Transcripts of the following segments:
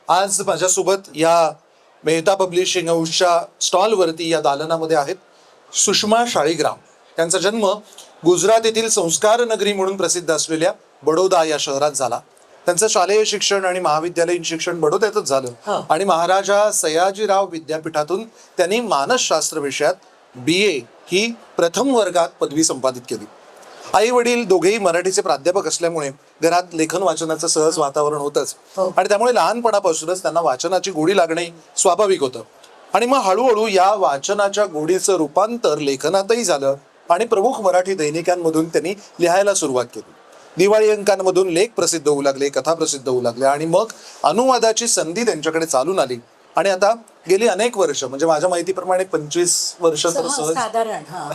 आज माझ्यासोबत या मेहता पब्लिशिंग हाऊसच्या स्टॉलवरती या दालनामध्ये आहेत सुषमा शाळीग्राम. त्यांचा जन्म गुजरात येथील संस्कार नगरी म्हणून प्रसिद्ध असलेल्या बडोदा या शहरात झाला. त्यांचं शालेय शिक्षण आणि महाविद्यालयीन शिक्षण बडोद्यातच झालं आणि महाराजा सयाजीराव विद्यापीठातून त्यांनी मानसशास्त्र विषयात BA ही प्रथम वर्गात पदवी संपादित केली. आई वडील दोघेही मराठीचे प्राध्यापक असल्यामुळे घरात लेखन वाचनाचं सहज वातावरण होतंच आणि त्यामुळे लहानपणापासूनच त्यांना वाचनाची गोडी लागणे स्वाभाविक होतं. आणि मग हळूहळू या वाचनाच्या गोडीचं रूपांतर लेखनातही झालं आणि प्रमुख मराठी दैनिकांमधून त्यांनी लिहायला सुरुवात केली. दिवाळी अंकांमधून लेख प्रसिद्ध होऊ लागले, कथा प्रसिद्ध होऊ लागल्या आणि मग अनुवादाची संधी त्यांच्याकडे चालून आली. आणि आता गेली अनेक वर्ष, म्हणजे माझ्या माहितीप्रमाणे 25 वर्ष तर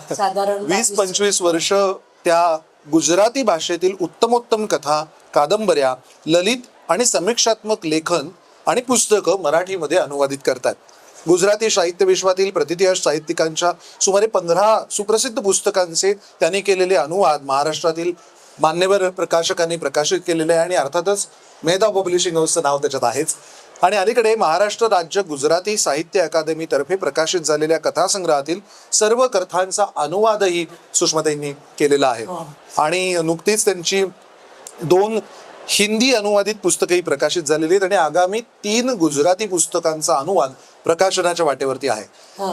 साधारण 20-25 वर्ष त्या गुजराती भाषेतील उत्तमोत्तम कथा, कादंबऱ्या, ललित आणि समीक्षात्मक लेखन आणि पुस्तकं मराठीमध्ये अनुवादित करतात. गुजराती साहित्य विश्वातील प्रतिथयश साहित्यिकांच्या सुमारे 15 सुप्रसिद्ध पुस्तकांचे त्यांनी केलेले अनुवाद महाराष्ट्रातील मान्यवर प्रकाशकांनी प्रकाशित केलेले आहे आणि अर्थातच मेहता पब्लिशिंग हाऊसचं नाव त्याच्यात आहेच. आणि अलीकडे महाराष्ट्र राज्य गुजराती साहित्य अकादमीतर्फे प्रकाशित झालेल्या कथासंग्रहातील सर्व कथांचा अनुवादही सुषमाताईंनी केलेला आहे. आणि नुकतीच त्यांची 2 हिंदी अनुवादित पुस्तकही प्रकाशित झालेली आहेत आणि आगामी 3 गुजराती पुस्तकांचा अनुवाद प्रकाशनाच्या वाटेवरती आहे.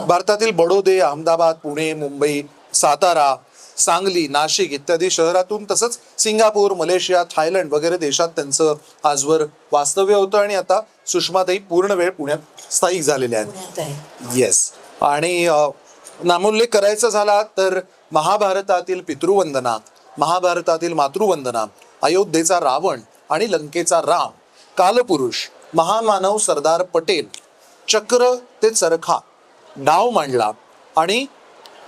भारतातील बडोदे, अहमदाबाद, पुणे, मुंबई, सातारा, सांगली, नाशिक इत्यादी शहरातून तसंच सिंगापूर, मलेशिया, थायलंड वगैरे देशात त्यांचं आजवर वास्तव्य होतं आणि आता सुषमाताई पूर्ण वेळ पुण्यात स्थायिक झालेल्या आहेत. येस. आणि नामोल्लेख करायचा झाला तर महाभारतातील पितृवंदना, महाभारतातील मातृवंदना, अयोध्येचा रावण आणि लंकेचा राम, कालपुरुष, महामानव सरदार पटेल, चक्र ते चरखा, डाव मांडला आणि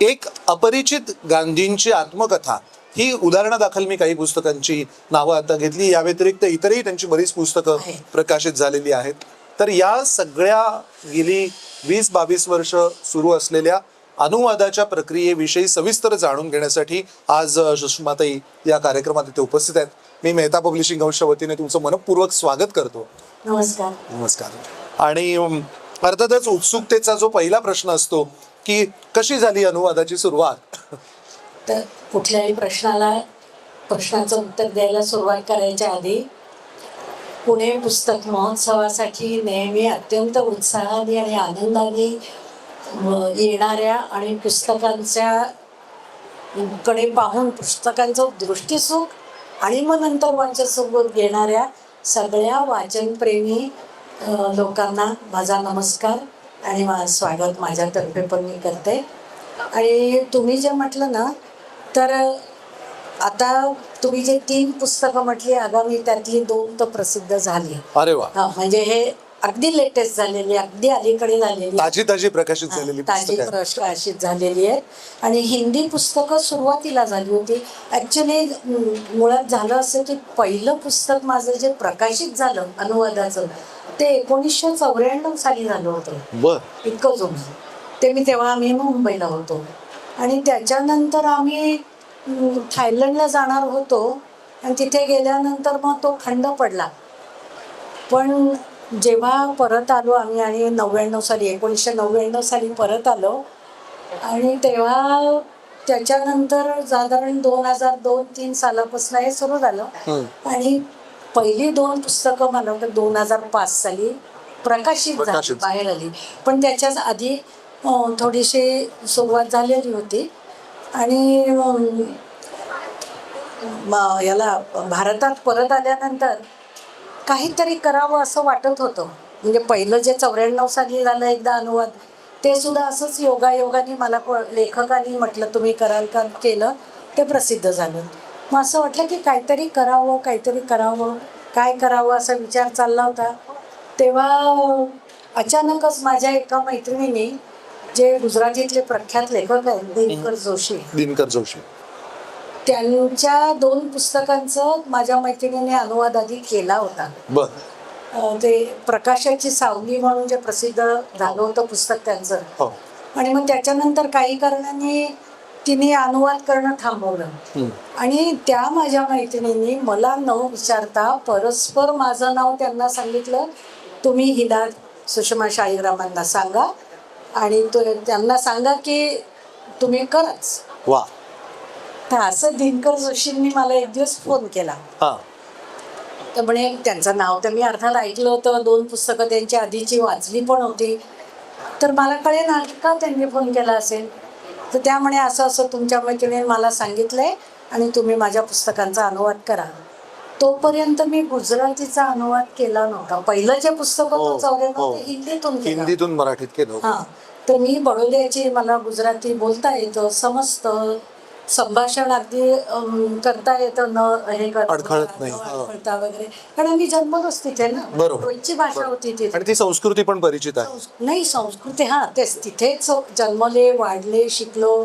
एक अपरिचित गांधींची आत्मकथा, ही उदाहरणादाखल मी काही पुस्तकांची नावं आता घेतली. या व्यतिरिक्त इतरही त्यांची बरीच पुस्तकं प्रकाशित झालेली आहेत. तर या सगळ्या गेली 20-22 वर्ष सुरू असलेल्या अनुवादाच्या प्रक्रियेविषयी सविस्तर जाणून घेण्यासाठी आज सुषमाताई या कार्यक्रमात इथे उपस्थित आहेत. मी मेहता पब्लिशिंग हाऊसच्या वतीने तुमचं मनपूर्वक स्वागत करतो. नमस्कार. नमस्कार. आणि अर्थातच उत्सुकतेचा जो पहिला प्रश्न असतो की कशी झाली अनुवादाची सुरुवात? तर कुठल्याही प्रश्नाचं उत्तर द्यायला सुरुवात करायच्या आधी पुणे पुस्तक महोत्सवासाठी नेहमी अत्यंत उत्साहाने आणि आनंदाने येणाऱ्या आणि पुस्तकांच्या कडे पाहून पुस्तकांचं दृष्टीसुख आणि मग नंतर वाचनसुख घेणाऱ्या सगळ्या वाचनप्रेमी लोकांना माझा नमस्कार आणि स्वागत माझ्यातर्फे पण मी करते. आणि तुम्ही जे म्हटलं ना, तर आता तुम्ही जे 3 पुस्तकं म्हटली आगामी त्यातली 2 तर प्रसिद्ध झाली. अरे वा. म्हणजे हे अगदी लेटेस्ट झालेली, अगदी अलीकडे झालेली, ताजी प्रकाशित झालेली प्रकाशित झालेली आहे. आणि हिंदी पुस्तकं सुरुवातीला झाली होती. ॲक्च्युली मुळात झालं असं की पहिलं पुस्तक माझं जे प्रकाशित झालं अनुवादाचं ते 1994 साली झालं होतं. इतकं जुनं ते. आम्ही मुंबईला होतो आणि त्याच्यानंतर आम्ही थायलंडला जाणार होतो आणि तिथे गेल्यानंतर मग तो खंड पडला. पण जेव्हा परत आलो आम्ही आणि 1999 साली परत आलो आणि तेव्हा त्याच्यानंतर साधारण 2002-03 सालापासून हे सुरू झालं. आणि पहिली 2 पुस्तकं मला वाटतं 2005 साली प्रकाशित झाली, बाहेर आली. पण त्याच्याच आधी थोडीशी सुरुवात झालेली होती. आणि याला भारतात परत आल्यानंतर काहीतरी करावं असं वाटत होतं. म्हणजे पहिलं जे 94 साली झालं एकदा अनुवाद, ते सुद्धा असंच योगायोगाने मला लेखकांनी म्हटलं तुम्ही कराल का, केलं, ते प्रसिद्ध झालं. मग असं वाटलं की काहीतरी करावं, काय करावं असा विचार चालला होता. तेव्हा अचानकच माझ्या एका मैत्रिणीने, जे गुजरातीतले प्रख्यात लेखक आहेत दिनकर जोशी, त्यांच्या 2 पुस्तकांचं माझ्या मैत्रिणीने अनुवाद आधी केला होता. ते प्रकाशाची सावली म्हणून जे प्रसिद्ध झालं होतं पुस्तक त्यांचं. आणि मग त्याच्यानंतर काही कारणाने तिने अनुवाद करणं थांबवलं. आणि त्या माझ्या मैत्रिणींनी मला न विचारता परस्पर माझं नाव त्यांना सांगितलं तुम्ही हिला सुषमा शाळीग्रामांना सांगा आणि त्यांना सांगा की तुम्ही कराच. वा. तर असं दिनकर जोशींनी मला एक दिवस फोन केला. हा. तर म्हणे त्यांचं नाव तर मी अर्थात ऐकलं होतं, 2 पुस्तकं त्यांची आधीची वाचली पण होती. तर मला कळेना का त्यांनी फोन केला असेल. तर त्या म्हणे असं असं तुमच्या मैत्रिणीने मला सांगितलंय आणि तुम्ही माझ्या पुस्तकांचा अनुवाद करा. तोपर्यंत मी गुजरातीचा अनुवाद केला नव्हता. पहिलं जे पुस्तक होतं 94 ते हिंदीतून केलं. हिंदीतून मराठीत केलं. हां. तर मी बडोद्याची, मला गुजराती बोलता येतं, समजतं, संभाषण अगदी करता येतं, न हे करता, अडखळत नाही. अडखळता वगैरे, कारण मी जन्मलोच तिथे ना. बरोबर. रोजची भाषा होती तिथे. आणि ती संस्कृती पण परिचित आहे. नाही, संस्कृती तेच तिथेच जन्मले, वाढले, शिकलो.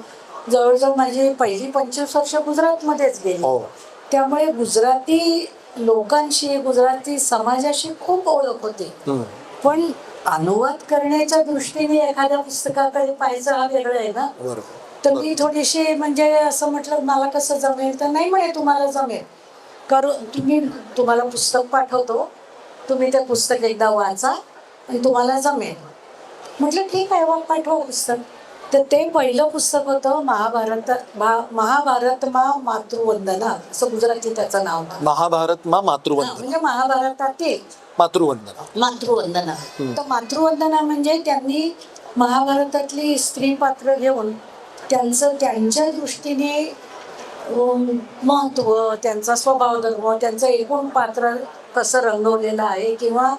जवळजवळ माझी पहिली 25 वर्ष गुजरातमध्येच गेली. त्यामुळे गुजराती लोकांशी, गुजराती समाजाशी खूप ओळख होती. पण अनुवाद करण्याच्या दृष्टीने एखाद्या पुस्तकाकडे पाहायचं हा वेगळं आहे ना. तर मी थोडीशी म्हणजे असं म्हटलं मला कसं जमेल. तर नाही म्हणे तुम्हाला जमेल, तुम्हाला पुस्तक पाठवतो, तुम्ही ते पुस्तक एकदा वाचा आणि तुम्हाला जमेल. म्हटलं ठीक आहे, मग पाठवा पुस्तक. तर ते पहिलं पुस्तक होतं महाभारत मा मातृवंदना, असं गुजराती त्याचं नाव होतं. महाभारत मा मातृवंदना म्हणजे महाभारतातील मातृवंदना. तर मातृवंदना म्हणजे त्यांनी महाभारतातली स्त्री पात्र घेऊन त्यांच्या दृष्टीने महत्व, त्यांचा स्वभाव धर्म, त्यांचं एकूण पात्र कसं रंगवलेलं आहे किंवा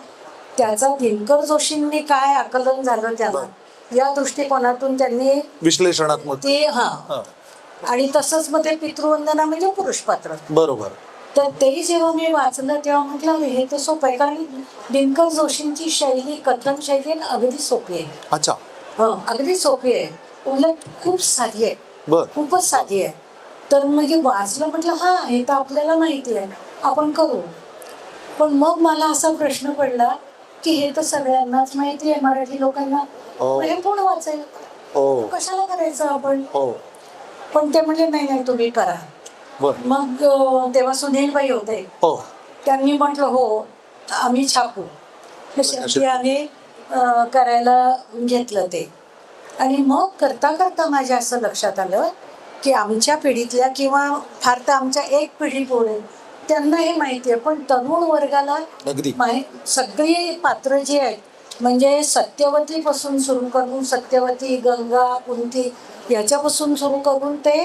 त्याचा दिनकर जोशींनी काय आकलन झालं त्याला, या दृष्टिकोनातून त्यांनी विश्लेषणात्मक ते आणि तसंच मग ते पितृवंदना म्हणजे पुरुष पात्र. बरोबर. तर ते जेव्हा मी वाचलं तेव्हा म्हटलं हे तर सोपं आहे, कारण दिनकर जोशींची शैली, कथन शैली अगदी सोपी आहे. अच्छा. अगदी सोपी आहे, उलट खूप साधी आहे. खूपच साधी आहे. तर मग वाचलं, म्हटलं हे तर आपल्याला माहिती आहे, आपण करू. पण मग मला असा प्रश्न पडला की हे तर सगळ्यांनाच माहिती आहे, मराठी लोकांना, हे कोण वाचेल, कशाला करायचं आपण. पण ते म्हणजे नाही तुम्ही करा. मग तेव्हा सुनीलबाई होते, त्यांनी म्हटलं हो आम्ही छापू. शेवटी आम्ही करायला घेतलं ते. आणि मग करता करता माझ्या असं लक्षात आलं की आमच्या पिढीतल्या किंवा फार तर आमच्या एक पिढी पुढे त्यांना हे माहिती आहे, पण तरुण वर्गाला सगळी पात्र जी आहेत, म्हणजे सत्यवतीपासून सुरू करून, सत्यवती, गंगा, कुंती याच्यापासून सुरू करून ते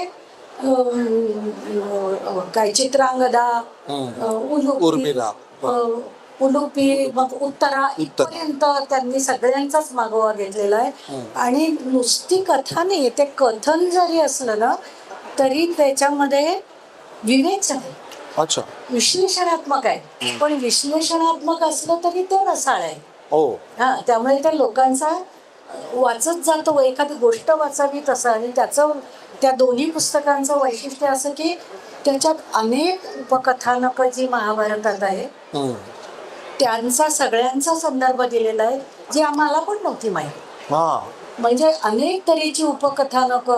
काय चित्रांगदा, उलुपी, मग उत्तरा इथपर्यंत त्यांनी सगळ्यांचाच मागोवा घेतलेला आहे. आणि नुसती कथा नाही, ते कथन जरी असलं ना तरी त्याच्यामध्ये विवेक आहे. अच्छा. विश्लेषणात्मक आहे, पण विश्लेषणात्मक असलं तरी ते रसाळ आहे. त्यामुळे त्या लोकांचा वाचत जातो. एखादी गोष्ट वाचावी तसं. आणि त्या दोन्ही पुस्तकांचं वैशिष्ट्य असं की त्याच्यात अनेक उपकथानक जी महाभारतात आहे त्यांचा सगळ्यांचा संदर्भ दिलेला आहे, जी आम्हाला पण नव्हती माहिती. म्हणजे अनेक तऱ्हेची उपकथानक,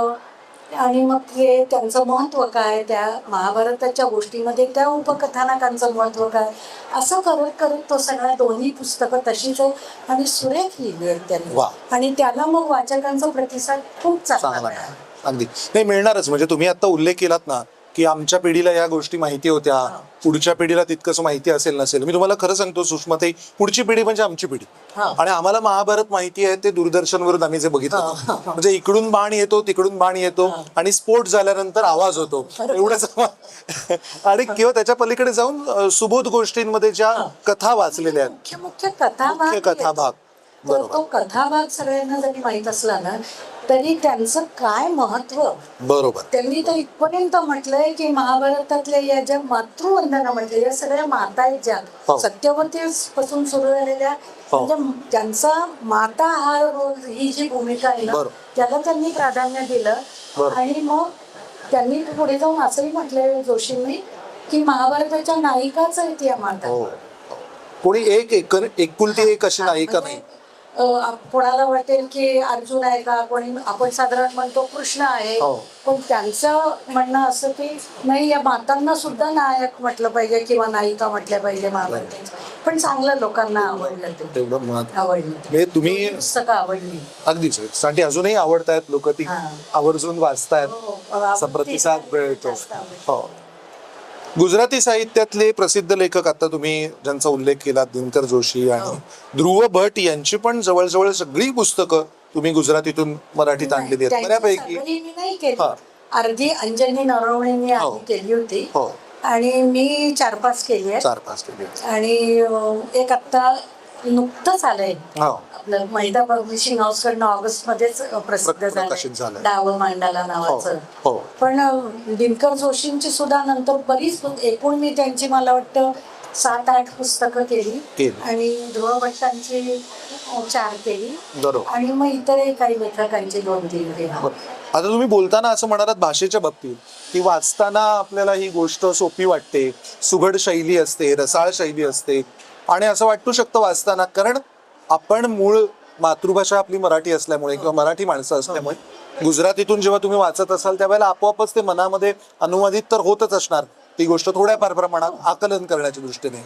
आणि मग ते त्यांचं महत्व काय, त्या महाभारताच्या गोष्टीमध्ये त्या उपकथानकांचं महत्व काय, असं करत करत तो सगळ्या दोन्ही पुस्तकं तशीच आहे आणि सुरेख लिहिली आहेत त्यांनी. आणि त्याला मग वाचकांचा प्रतिसाद खूप चांगला आहे. अगदी नाही, मिळणारच. म्हणजे तुम्ही आता उल्लेख केलात ना की आमच्या पिढीला या गोष्टी माहिती होत्या, पुढच्या पिढीला तितकंच माहिती असेल नसेल. मी तुम्हाला खरं सांगतो सुषमाताई, पुढची पिढी म्हणजे आमची पिढी. आणि आम्हाला महाभारत माहिती आहे ते दूरदर्शनवरून आम्ही जे बघितलं, म्हणजे इकडून बाण येतो, तिकडून बाण येतो आणि स्फोट झाल्यानंतर आवाज होतो, एवढंच. आणि किंवा त्याच्या पलीकडे जाऊन सुबोध गोष्टींमध्ये ज्या कथा वाचलेल्या आहेत, मुख्य कथाभाग, तो कथाभाग सगळ्यांना जरी माहित असला ना तरी त्यांचं काय महत्व. बरोबर. त्यांनी तर इथपर्यंत म्हटलंय की महाभारतातल्या या ज्या मातृवंदना म्हणजे या सगळ्या माता आहेत ज्या सत्यवती पासून सुरू झालेल्या, म्हणजे त्यांचा माता हा रोल, ही जी भूमिका आहे ना त्याला त्यांनी प्राधान्य दिलं. आणि मग त्यांनी पुढे जाऊन असंही म्हटलंय जोशींनी की महाभारताच्या नायिकाच आहेत या माता. कोणी एकुलती एक अशी नायिका नाही. कोणाला वाटेल की अर्जुन आहे का, कोणी आपण साधारण म्हणतो कृष्ण आहे, हो. पण त्यांचं म्हणणं असं की नाही, या मातांना सुद्धा नायक म्हटलं पाहिजे किंवा नायिका म्हटल्या पाहिजे महाभारताच्या. पण चांगलं लोकांना आवडलं ते, तेवढं महत्व. आवडलं म्हणजे तुम्ही दोन्ही पुस्तकं आवडली. अगदीच साठी अजूनही आवडतायत लोक, ती हा. आवर्जून वाचतायत, हो, असा आवडते. प्रतिसाद मिळतो. जास्त आवडते. हो. गुजराती साहित्यातले प्रसिद्ध लेखक आता तुम्ही ज्यांचा उल्लेख केला, दिनकर जोशी आणि ध्रुव भट यांची पण जवळजवळ सगळी पुस्तकं तुम्ही गुजरातीतून मराठीत आणलेली आहेत त्यांची बऱ्यापैकी. सगळी मी नाही केली. हा. अर्धी अंजनी नरवणेंनी हो. आधी केली होती हो, आणि मी 4-5 केली आहे. 4-5 केली आहेत. आणि एक आत्ता नुकतंच आलंय हो. आपलं महिदा पब्लिशिंग हाऊस कडनं ऑगस्ट मध्येच प्रसिद्ध प्रकाशित झालं, झालंय. डाव मांडाला हो. नावाचं. हो. पण दिनकर जोशींची सुद्धा नंतर बरीच एकूण मी त्यांची मला वाटतं 7-8 पुस्तकं केली केली. आणि ध्रुव भट्टांची 4 केली बरोबर. आणि मग इतरही काही लेखकांची 2-3 केली. आता तुम्ही बोलताना असं म्हणालात भाषेच्या बाबतीत की वाचताना आपल्याला ही गोष्ट सोपी वाटते, सुघड शैली असते, रसाळ शैली असते, आणि असं वाटू शकतं वाचताना, कारण आपण मूळ मातृभाषा आपली मराठी असल्यामुळे किंवा मराठी माणसं असल्यामुळे गुजरातीतून जेव्हा तुम्ही वाचत असाल त्यावेळेला आपोआपच ते मनामध्ये अनुवादित तर होतच असणार ती गोष्ट, थोड्याफार प्रमाणात आकलन करण्याच्या दृष्टीने.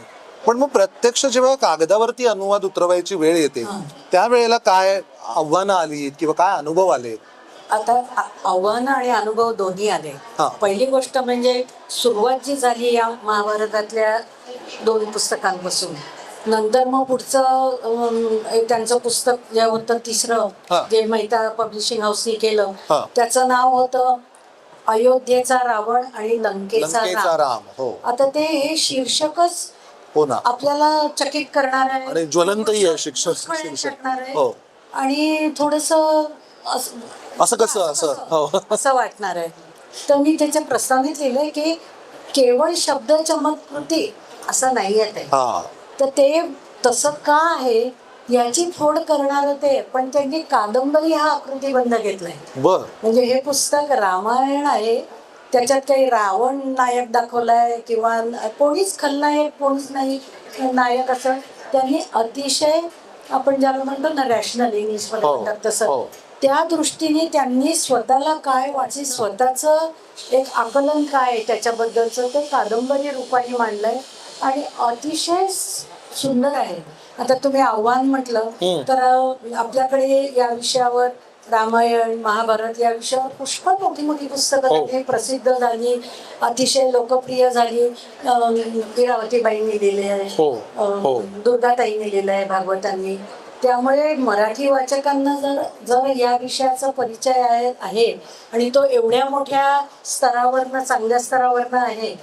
पण मग प्रत्यक्ष जेव्हा कागदावरती अनुवाद उतरवायची वेळ येते त्यावेळेला काय आव्हानं आली किंवा काय अनुभव आले? आता आव्हानं आणि अनुभव दोन्ही आले. हा. पहिली गोष्ट म्हणजे सुरुवात जी झाली या महाभारतातल्या 2 पुस्तकांपासून, नंतर मग पुढचं त्यांचं पुस्तक जे होतं हा. 3रं, जे मेहता पब्लिशिंग हाऊसनी केलं, हा. त्याचं नाव होतं अयोध्येचा रावण आणि लंकेचा लंकेचा राम. राम. हो. आता ते हे शीर्षकच हो ना. आपल्याला चकित करणार आहे आणि ज्वलंतही आहे शीर्षक. करणार आहे. हो. आणि थोडस असं कसं असं. हो. असं वाटणार आहे. तर मी त्याच्या प्रस्तावनेत लिहिलंय की केवळ शब्द चमत्कृती असं नाही आहे ते. हा. तर ते तसं का आहे याची फोड करणार ते, पण त्यांनी कादंबरी हा आकृतीबंध घेतलाय. बर. म्हणजे हे पुस्तक रामायण आहे, त्याच्यात काही रावण नायक दाखवलाय किंवा कोणीच खलनायक कोणीच नाही नायक, असं त्यांनी अतिशय, आपण ज्याला म्हणतो ना रॅशनल इंग्लिशमध्ये हो. म्हणतात तसं, हो. त्या दृष्टीने त्यांनी स्वतःला काय वाची, स्वतःचं एक आकलन काय आहे त्याच्याबद्दलचं ते कादंबरी रूपाने मांडलंय आणि अतिशय सुंदर आहे. आता तुम्ही आव्हान म्हटलं तर आपल्याकडे या विषयावर रामायण महाभारत या विषयावर पुष्कळ मोठी मोठी पुस्तकं झाली, प्रसिद्ध झाली, अतिशय लोकप्रिय झाली. इरावतीबाईंनी लिहिले आहे, दुर्गाताईंनी लिहिलं आहे भागवतांनी. त्यामुळे मराठी वाचकांना जर या विषयाचा परिचय आहे आणि तो एवढ्या मोठ्या स्तरावरनं, चांगल्या स्तरावरनं आहे,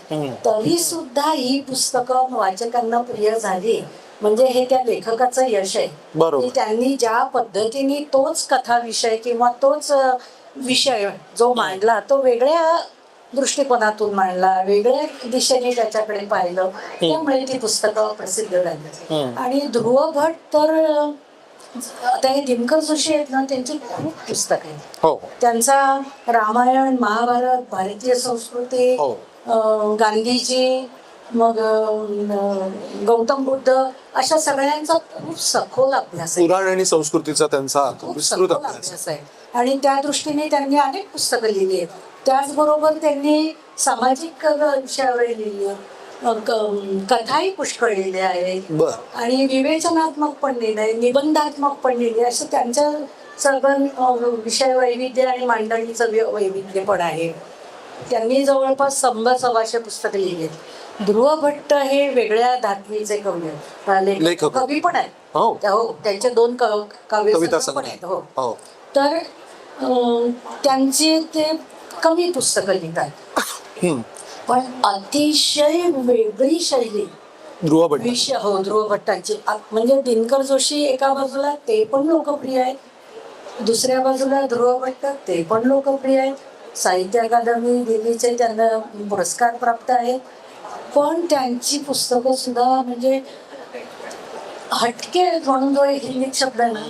तरी सुद्धा ही पुस्तकं वाचकांना प्रिय झाली म्हणजे हे त्या लेखकाचं यश आहे. की त्यांनी ज्या पद्धतीने तोच कथा विषय किंवा तोच विषय जो मांडला तो वेगळ्या दृष्टिकोनातून मांडला, वेगळ्या दिशेने त्याच्याकडे पाहिलं, त्यामुळे ती पुस्तकं प्रसिद्ध झाली. आणि ध्रुव भट तर आता हे दिनकर जोशी आहेत ना, त्यांची खूप पुस्तक आहेत. त्यांचा रामायण महाभारत, भारतीय संस्कृती, गांधीजी, मग गौतम बुद्ध, अशा सगळ्यांचा खूप सखोल अभ्यास आहे. पुराण आणि संस्कृतीचा त्यांचा खूप विस्तृत सखोल अभ्यास आहे आणि त्या दृष्टीने त्यांनी अनेक पुस्तकं लिहिली आहेत. त्याचबरोबर त्यांनी सामाजिक विषयावर लिहिली आहे, कथाही पुष्कळ लिहिल्या आहेत आणि विवेचनात्मक पण लिहिलंय, निबंधात्मक पण लिहिले. असं त्यांच्या सगळं विषय वैविध्य आणि मांडणीचं वैविध्य पण आहे. त्यांनी जवळपास 100-125 पुस्तकं लिहिली आहेत. ध्रुव भट्ट हे वेगळ्या धाटणीचे कवी आहेत, कवी पण आहेत. हो, त्यांचे 2 काव्यसंग्रह पण आहेत. हो. तर त्यांची ते कमी पुस्तकं लिहितात, पण अतिशय वेगळी शैली ध्रुव भट्टांची. म्हणजे दिनकर जोशी एका बाजूला ते पण लोकप्रिय आहेत, दुसऱ्या बाजूला ध्रुव भट्ट ते पण लोकप्रिय आहेत, साहित्य अकादमी दिल्लीचे त्यांना पुरस्कार प्राप्त आहेत. पण त्यांची पुस्तकं सुद्धा म्हणजे हटके, म्हणून जो एक हिंदीत शब्द आहे ना,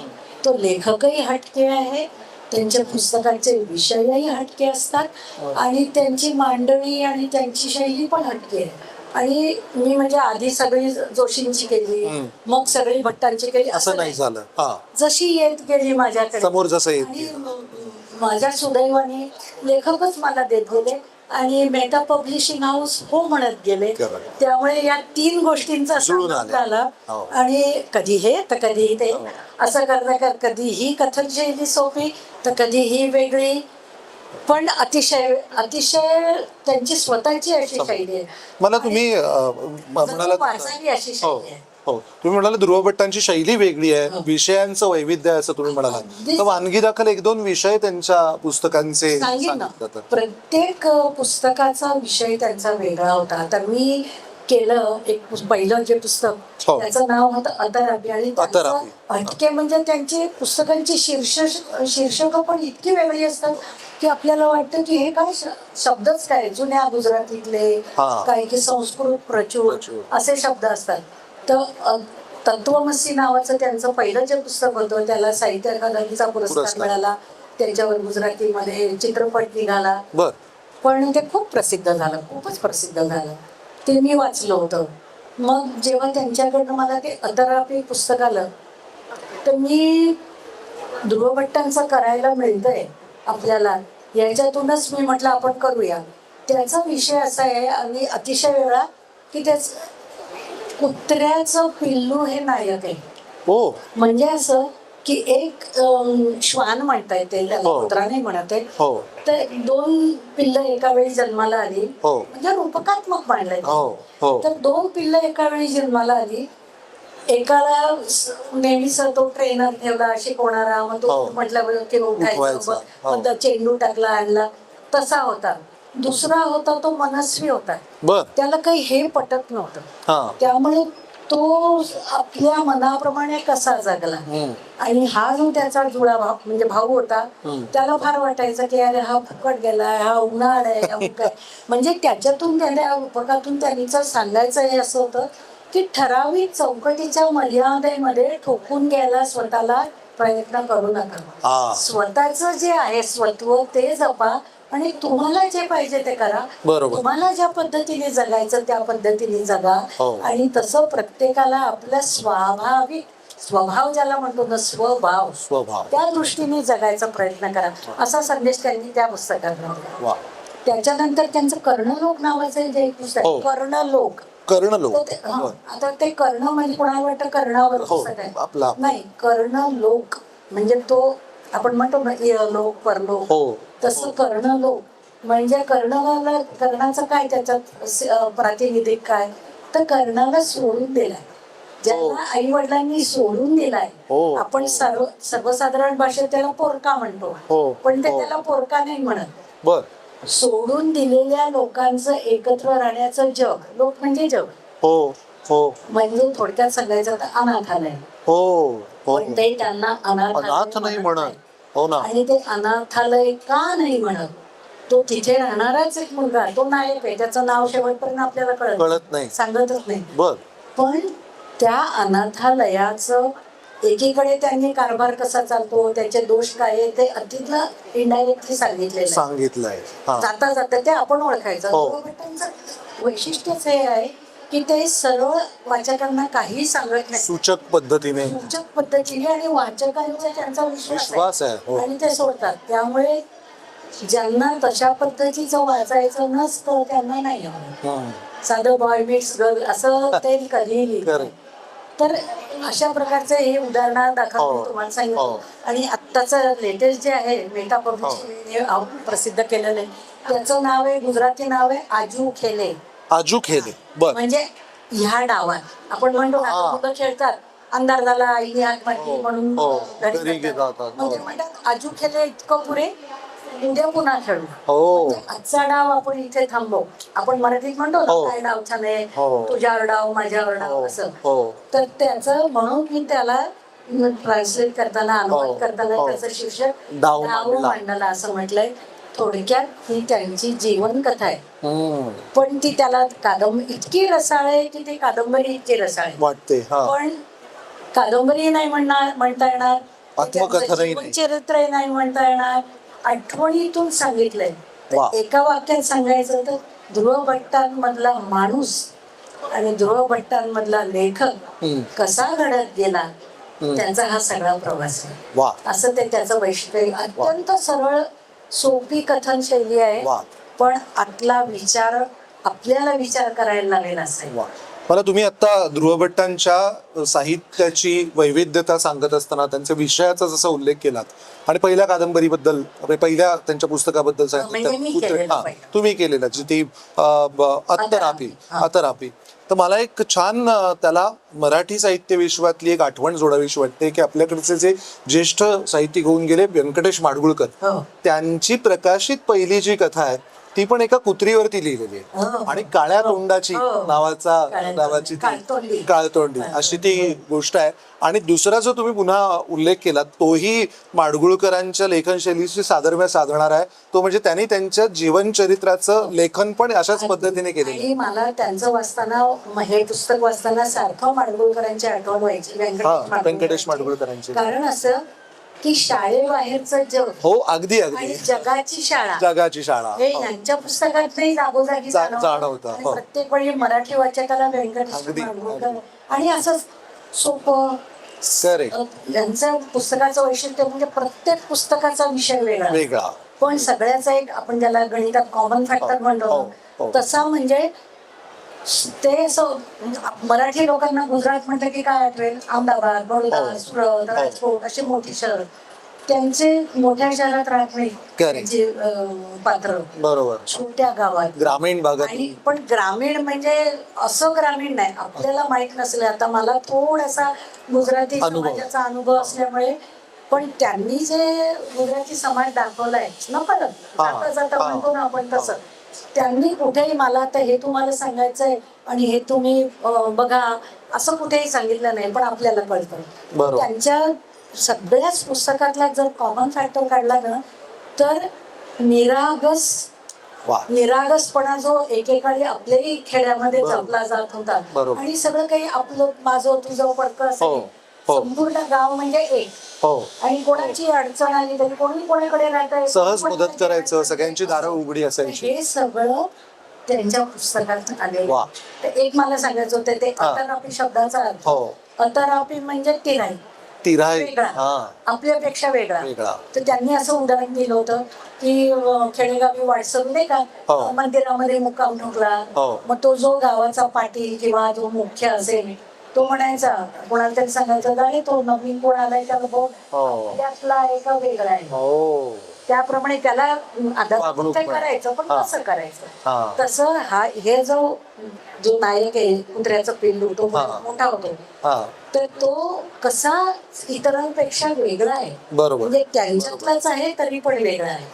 तो लेखकही हटके आहे, त्यांच्या पुस्तकांचे विषयही हटके असतात आणि त्यांची मांडणी आणि त्यांची शैली पण हटके आहे. आणि मी म्हणजे आधी सगळी जोशींची केली, मग सगळी भट्टांची केली, असं नाही झालं. हा, जशी येत गेली माझ्याकडे समोर जसं येत आणि गेलं. माझ्या सुदैवाने लेखकच मला देत गेले आणि मेटा पब्लिशिंग हाऊस हो म्हणत गेले. Correct. त्यामुळे या 3 गोष्टींचा जुळून संगम आल्या. झाला. हो. आणि कधी हे तर कधी ते, असं करता कधी ही कथन शैली सोपी तर कधी ही वेगळी, पण अतिशय अतिशय त्यांची स्वतःची अशी शैली आहे. मला तुम्ही म्हणालात वाचावी अशी हो शैली आहे. हो, तुम्ही म्हणाले ध्रुव भट्टांची शैली वेगळी आहे, विषयांचं वैविध्य आहे असं तुम्ही म्हणालात. अगदी. तर वानगी दाखल 1-2 विषय त्यांच्या पुस्तकांचे सांगेन ना, सांगितलं तर. प्रत्येक पुस्तकाचा विषय त्यांचा वेगळा होता. तर मी केलं एक पहिलं जे पुस्तक, हो. त्याचं नाव होतं अतरापी आणि त्यांचं अतरापी. अटके म्हणजे त्यांची पुस्तकांची शीर्षक पण इतकी वेगळी असतात की आपल्याला वाटतं की हे काय शब्दच काय जुन्या गुजरातीतले, हा. काही की संस्कृत प्रचूर प्रचूर. असे शब्द असतात. तर तत्वमसी नावाचं त्यांचं पहिलं जे पुस्तक होतं त्याला साहित्य अकादमीचा पुरस्कार पुरस्कार. मिळाला. त्यांच्यावर गुजरातीमध्ये चित्रपट निघाला. बर. पण ते खूप प्रसिद्ध झालं, खूपच प्रसिद्ध झालं. ते मी वाचलं होतं. मग जेव्हा त्यांच्याकडनं मला ते अतरापी पुस्तक आलं तर मी ध्रुव भट्टांचं करायला मिळतंय आपल्याला, याच्यातूनच मी म्हटलं आपण करूया. त्याचा विषय असा आहे आणि अतिशय वेगळा की त्याच कुत्र्याचं पिल्लू हे नायक आहे. हो. म्हणजे असं की एक श्वान म्हणता येते, त्याला हो. कुत्रा नाही म्हणत आहे. हो. तर 2 पिल्लं एका वेळी जन्माला आली. हो. म्हणजे रूपकात्मक मांडलंय. हो. हो. तर 2 पिल्लं एका वेळी जन्माला आली. एकाला नेहमीच तो ट्रेनर ठेवला शिकवणारा, मग तो हो. म्हटलं की उठवायचा. उठायचं, हो. मग चेंडू टाकला आणला, तसा होता. दुसरा होता तो मनस्वी होता. बर. त्याला काही हे पटत नव्हतं. हा. त्यामुळे तो आपल्या मनाप्रमाणे कसा जगला. आणि हा जो त्याचा जुळा भाव म्हणजे भाऊ होता, त्याला फार वाटायचं की अरे हा फुकट गेलाय, हा उन्हाळ आहे, हा काय. म्हणजे त्याच्यातून त्या उपकातून त्यांनी सांगायचं हे असं होतं की ठराविक चौकटीच्या मर्यादेमध्ये ठोकून घ्यायला स्वतःला प्रयत्न करू नका. स्वतःचं जे आहे स्वत्व ते जपा आणि तुम्हाला जे पाहिजे ते करा. बरोबर. तुम्हाला ज्या पद्धतीने जगायचं त्या पद्धतीने जगा. हो. आणि तसं प्रत्येकाला आपला स्वाभाविक स्वभाव ज्याला म्हणतो ना, स्वभाव त्या दृष्टीने जगायचा प्रयत्न करा, असा संदेश त्यांनी त्या पुस्तकात दिला. वा. त्याच्यानंतर त्यांचं कर्णलोक नावाचं जे एक पुस्तक हो. आहे, कर्णलोक. कर्णलोक. आता ते कर्ण म्हणजे कोणाला वाटतं कर्णावर हो, पुस्तक आहे, आपला. नाही. कर्णलोक म्हणजे तो आपण म्हणतो ना इहलोक परलोक, हो. तसं कर्णलोक म्हणजे कर्णाचं काय त्याच्यात प्रातिनिधिक काय, तर कर्णाला सोडून दिलाय. ज्यांना आई वडिलांनी सोडून दिलाय, हो. आपण सर्वसाधारण भाषेत त्याला पोरका म्हणतो, हो. पण ते हो. त्याला पोरका नाही म्हणत. बर. सोडून दिलेल्या लोकांचं एकत्र राहण्याचं जग, लोक म्हणजे जग. हो. हो. म्हणजे थोडक्यात सांगायचं तर अनाथालय. हो. हो. पण ते त्यांना अनाथ नाही म्हणत. हो ना. आणि ते अनाथालय का नाही म्हणत, तो तिथे राहणाराच एक मुलगा, तो नायक आहे, त्याचं नाव शेवटपर्यंत आपल्याला कळत नाही, सांगतच नाही. बर. पण त्या अनाथालयाचं एकीकडे त्यांनी कारभार कसा चालतो, त्याचे दोष काय आहे, ते अतिथं इनडायरेक्टली सांगितलंय. जाता जाता ते आपण ओळखायचं. हो. त्यांचं वैशिष्ट्यच हे आहे की ते सरळ वाचकांना काही सांगत नाही, सूचक पद्धतीने आणि वाचकांचा त्यांचा विश्वास आहे. हो. आणि ते सोडतात. त्यामुळे ज्यांना तशा पद्धतीचं वाचायचं नसतं त्यांना नाही आवडत. साधं बॉय मीट्स गर्ल असं ते कधीही लिहिलं. तर अशा प्रकारचे हे उदाहरण दाखवून तुम्हाला सांगितलं. आणि आत्ताचं लेटेस्ट जे आहे मेटा पब्लिशिंग प्रसिद्ध केलेलं आहे, त्याचं नाव आहे, गुजराती नाव आहे आजू खेले. आजू खेले. बर. म्हणजे ह्या डावात आपण म्हणतो ना, मुलं खेळतात, अंधार झाला आईने हात मारली म्हणून घरी जातात. म्हणजे म्हणतात आजू खेले इतकं पुरे, उद्या पुन्हा खेळू. म्हणजे आजचा डाव आपण इथे थांबव. आपण मराठीत म्हणतो ना, काय डाव छान आहे, तुझ्यावर डाव माझ्यावर डाव, असं. तर त्याचं म्हणून मी त्याला ट्रान्सलेट करताना, अनुवाद करताना त्याचं शीर्षक डाव मांडला असं म्हटलंय. थोडक्यात ही त्यांची जीवन कथा आहे, पण ती त्याला कादंबरी इतकी रसाळ आहे की ती कादंबरी इतकी रसाळ वाटते. पण कादंबरी नाही म्हणता येणार, चरित्र नाही म्हणता येणार, आठवणीतून सांगितलंय. एका वाक्यात सांगायचं तर ध्रुव भट्टांमधला माणूस आणि ध्रुव भट्टांमधला लेखक हम्म. कसा घडत गेला त्यांचा हा सगळा प्रवास आहे. वा असं ते त्याचं वैशिष्ट्य आहे. अत्यंत सरळ सोपी कथन शैली आहे, वा. पण आतला विचार आपल्याला विचार करायला लागेल असं आहे. वा. मला तुम्ही आता ध्रुव भट्टांच्या साहित्याची वैविध्यता सांगत असताना त्यांच्या विषयाचा जसा उल्लेख केलात आणि पहिल्या कादंबरीबद्दल पहिल्या त्यांच्या पुस्तकाबद्दल म्हणजे मी केलेलं हा, पहिलं. तुम्ही केलेलं जी ती अत्तरापी हा. अत्तरापी. तर मला एक छान त्याला मराठी साहित्य विश्वातली एक आठवण जोडावीशी वाटते की आपल्याकडचे जे ज्येष्ठ साहित्यिक होऊन गेले व्यंकटेश माडगुळकर, हो. त्यांची प्रकाशित पहिली जी कथा आहे ती पण एका कुत्रीवरती लिहिलेली आहे हो. आणि काळ्या तोंडाची हो. नावाची काळतोंडी. काळतोंडी अशी ती गोष्ट आहे. आणि दुसरा जो तुम्ही पुन्हा उल्लेख केला तोही माडगुळकरांच्या लेखनशैलीशी साधर्म्य साधणार आहे. तो म्हणजे त्यांनी त्यांच्या जीवनचरित्राचं लेखन पण अशाच पद्धतीने केलेलं आहे. आणि मला त्यांचं वाचताना हे पुस्तक वाचताना सारखं माडगुळकरांची आठवण व्हायची, व्यंकटेश माडगुळकरांची. कारण असं की शाळेबाहेरचं जग हो अगदी अगदी आणि जगाची शाळा जगाची शाळा हे हो. यांच्या पुस्तकात नाही जागोजागी जाणवतं, आणि हो. प्रत्येक वेळी मराठी वाचकाला व्यंकटेश अगदी, माडगुळकर अगदी. आणि असं सोपं Correct. यांचं पुस्तकाचं वैशिष्ट्य म्हणजे प्रत्येक पुस्तकाचा विषय वेगळा वेगळा पण सगळ्याचा एक आपण ज्याला गणितात कॉमन फॅक्टर हो, म्हणतो हो. तसा म्हणजे ते असं मराठी लोकांना गुजरात म्हटलं की काय आठवेल, अहमदाबाद, बडोदा, हो. सुरत, राजकोट अशी मोठी शहर. त्यांचे मोठ्या शहरात राहत नाही Correct. त्यांची पात्र बरोबर छोट्या गावात ग्रामीण भागात आणि पण ग्रामीण म्हणजे असं ग्रामीण नाही आपल्याला माहित नसेल. आता मला थोडासा गुजराती अनुभव. समाजाचा अनुभव असल्यामुळे पण त्यांनी जे गुजराती समाज दाखवलाय ना परत हा, जाता जाता हा. म्हणतो ना आपण तसं त्यांनी कुठेही मला आता हे तुम्हाला सांगायचंय आणि हे तुम्ही बघा असं कुठेही सांगितलं नाही पण आपल्याला कळतं. बरोबर. त्यांच्या सगळ्याच पुस्तकातला जर कॉमन फॅक्टर काढला ना तर वा निरागसपणा जो एकेकाळी आपल्याही खेड्यामध्ये बरोबर. जपला जात होता बरोबर. आणि सगळं काही आपलं माझं तुझं पडकं असं हो, नाही. हो. संपूर्ण गाव म्हणजे एक हो आणि कोणाची अडचण आली तरी कोणी कोणाकडे राहत सहज मदत करायचं सगळ्यांची दारं उघडी असायची. हे सगळं त्यांच्या पुस्तकात आले. वा. तर एक मला सांगायचं होतं ते हा. अतरापी शब्दाचा अर्थ. हो. अतरापी म्हणजे तिराई तिराई वेगळा हा आपल्यापेक्षा वेगळा. वेगळा. तर त्यांनी असं उदाहरण दिलं होतं की खेडेगावी वाटसरू नाही का हो. मंदिरामध्ये मुक्काम ठोकला हो. मग तो जो गावाचा पाटील किंवा जो मुख्य असेल तो म्हणायचा कोणाला तरी सांगायचा गाडी तो नवीन कोण आलाय त्याला बघ हो. त्यातला एका वेगळा आहे. हो त्याप्रमाणे त्याला आदर वागणूक काय मिळाली. करायचं पण हा. कसं करायचं हा. तसं हे जो नायक आहे कुत्र्याचा पिल्लू तो हा. मोठा होतो हा तर तो कसा इतरांपेक्षा वेगळा आहे बरोबर. म्हणजे त्यांच्यातलाच आहे तरी पण वेगळा आहे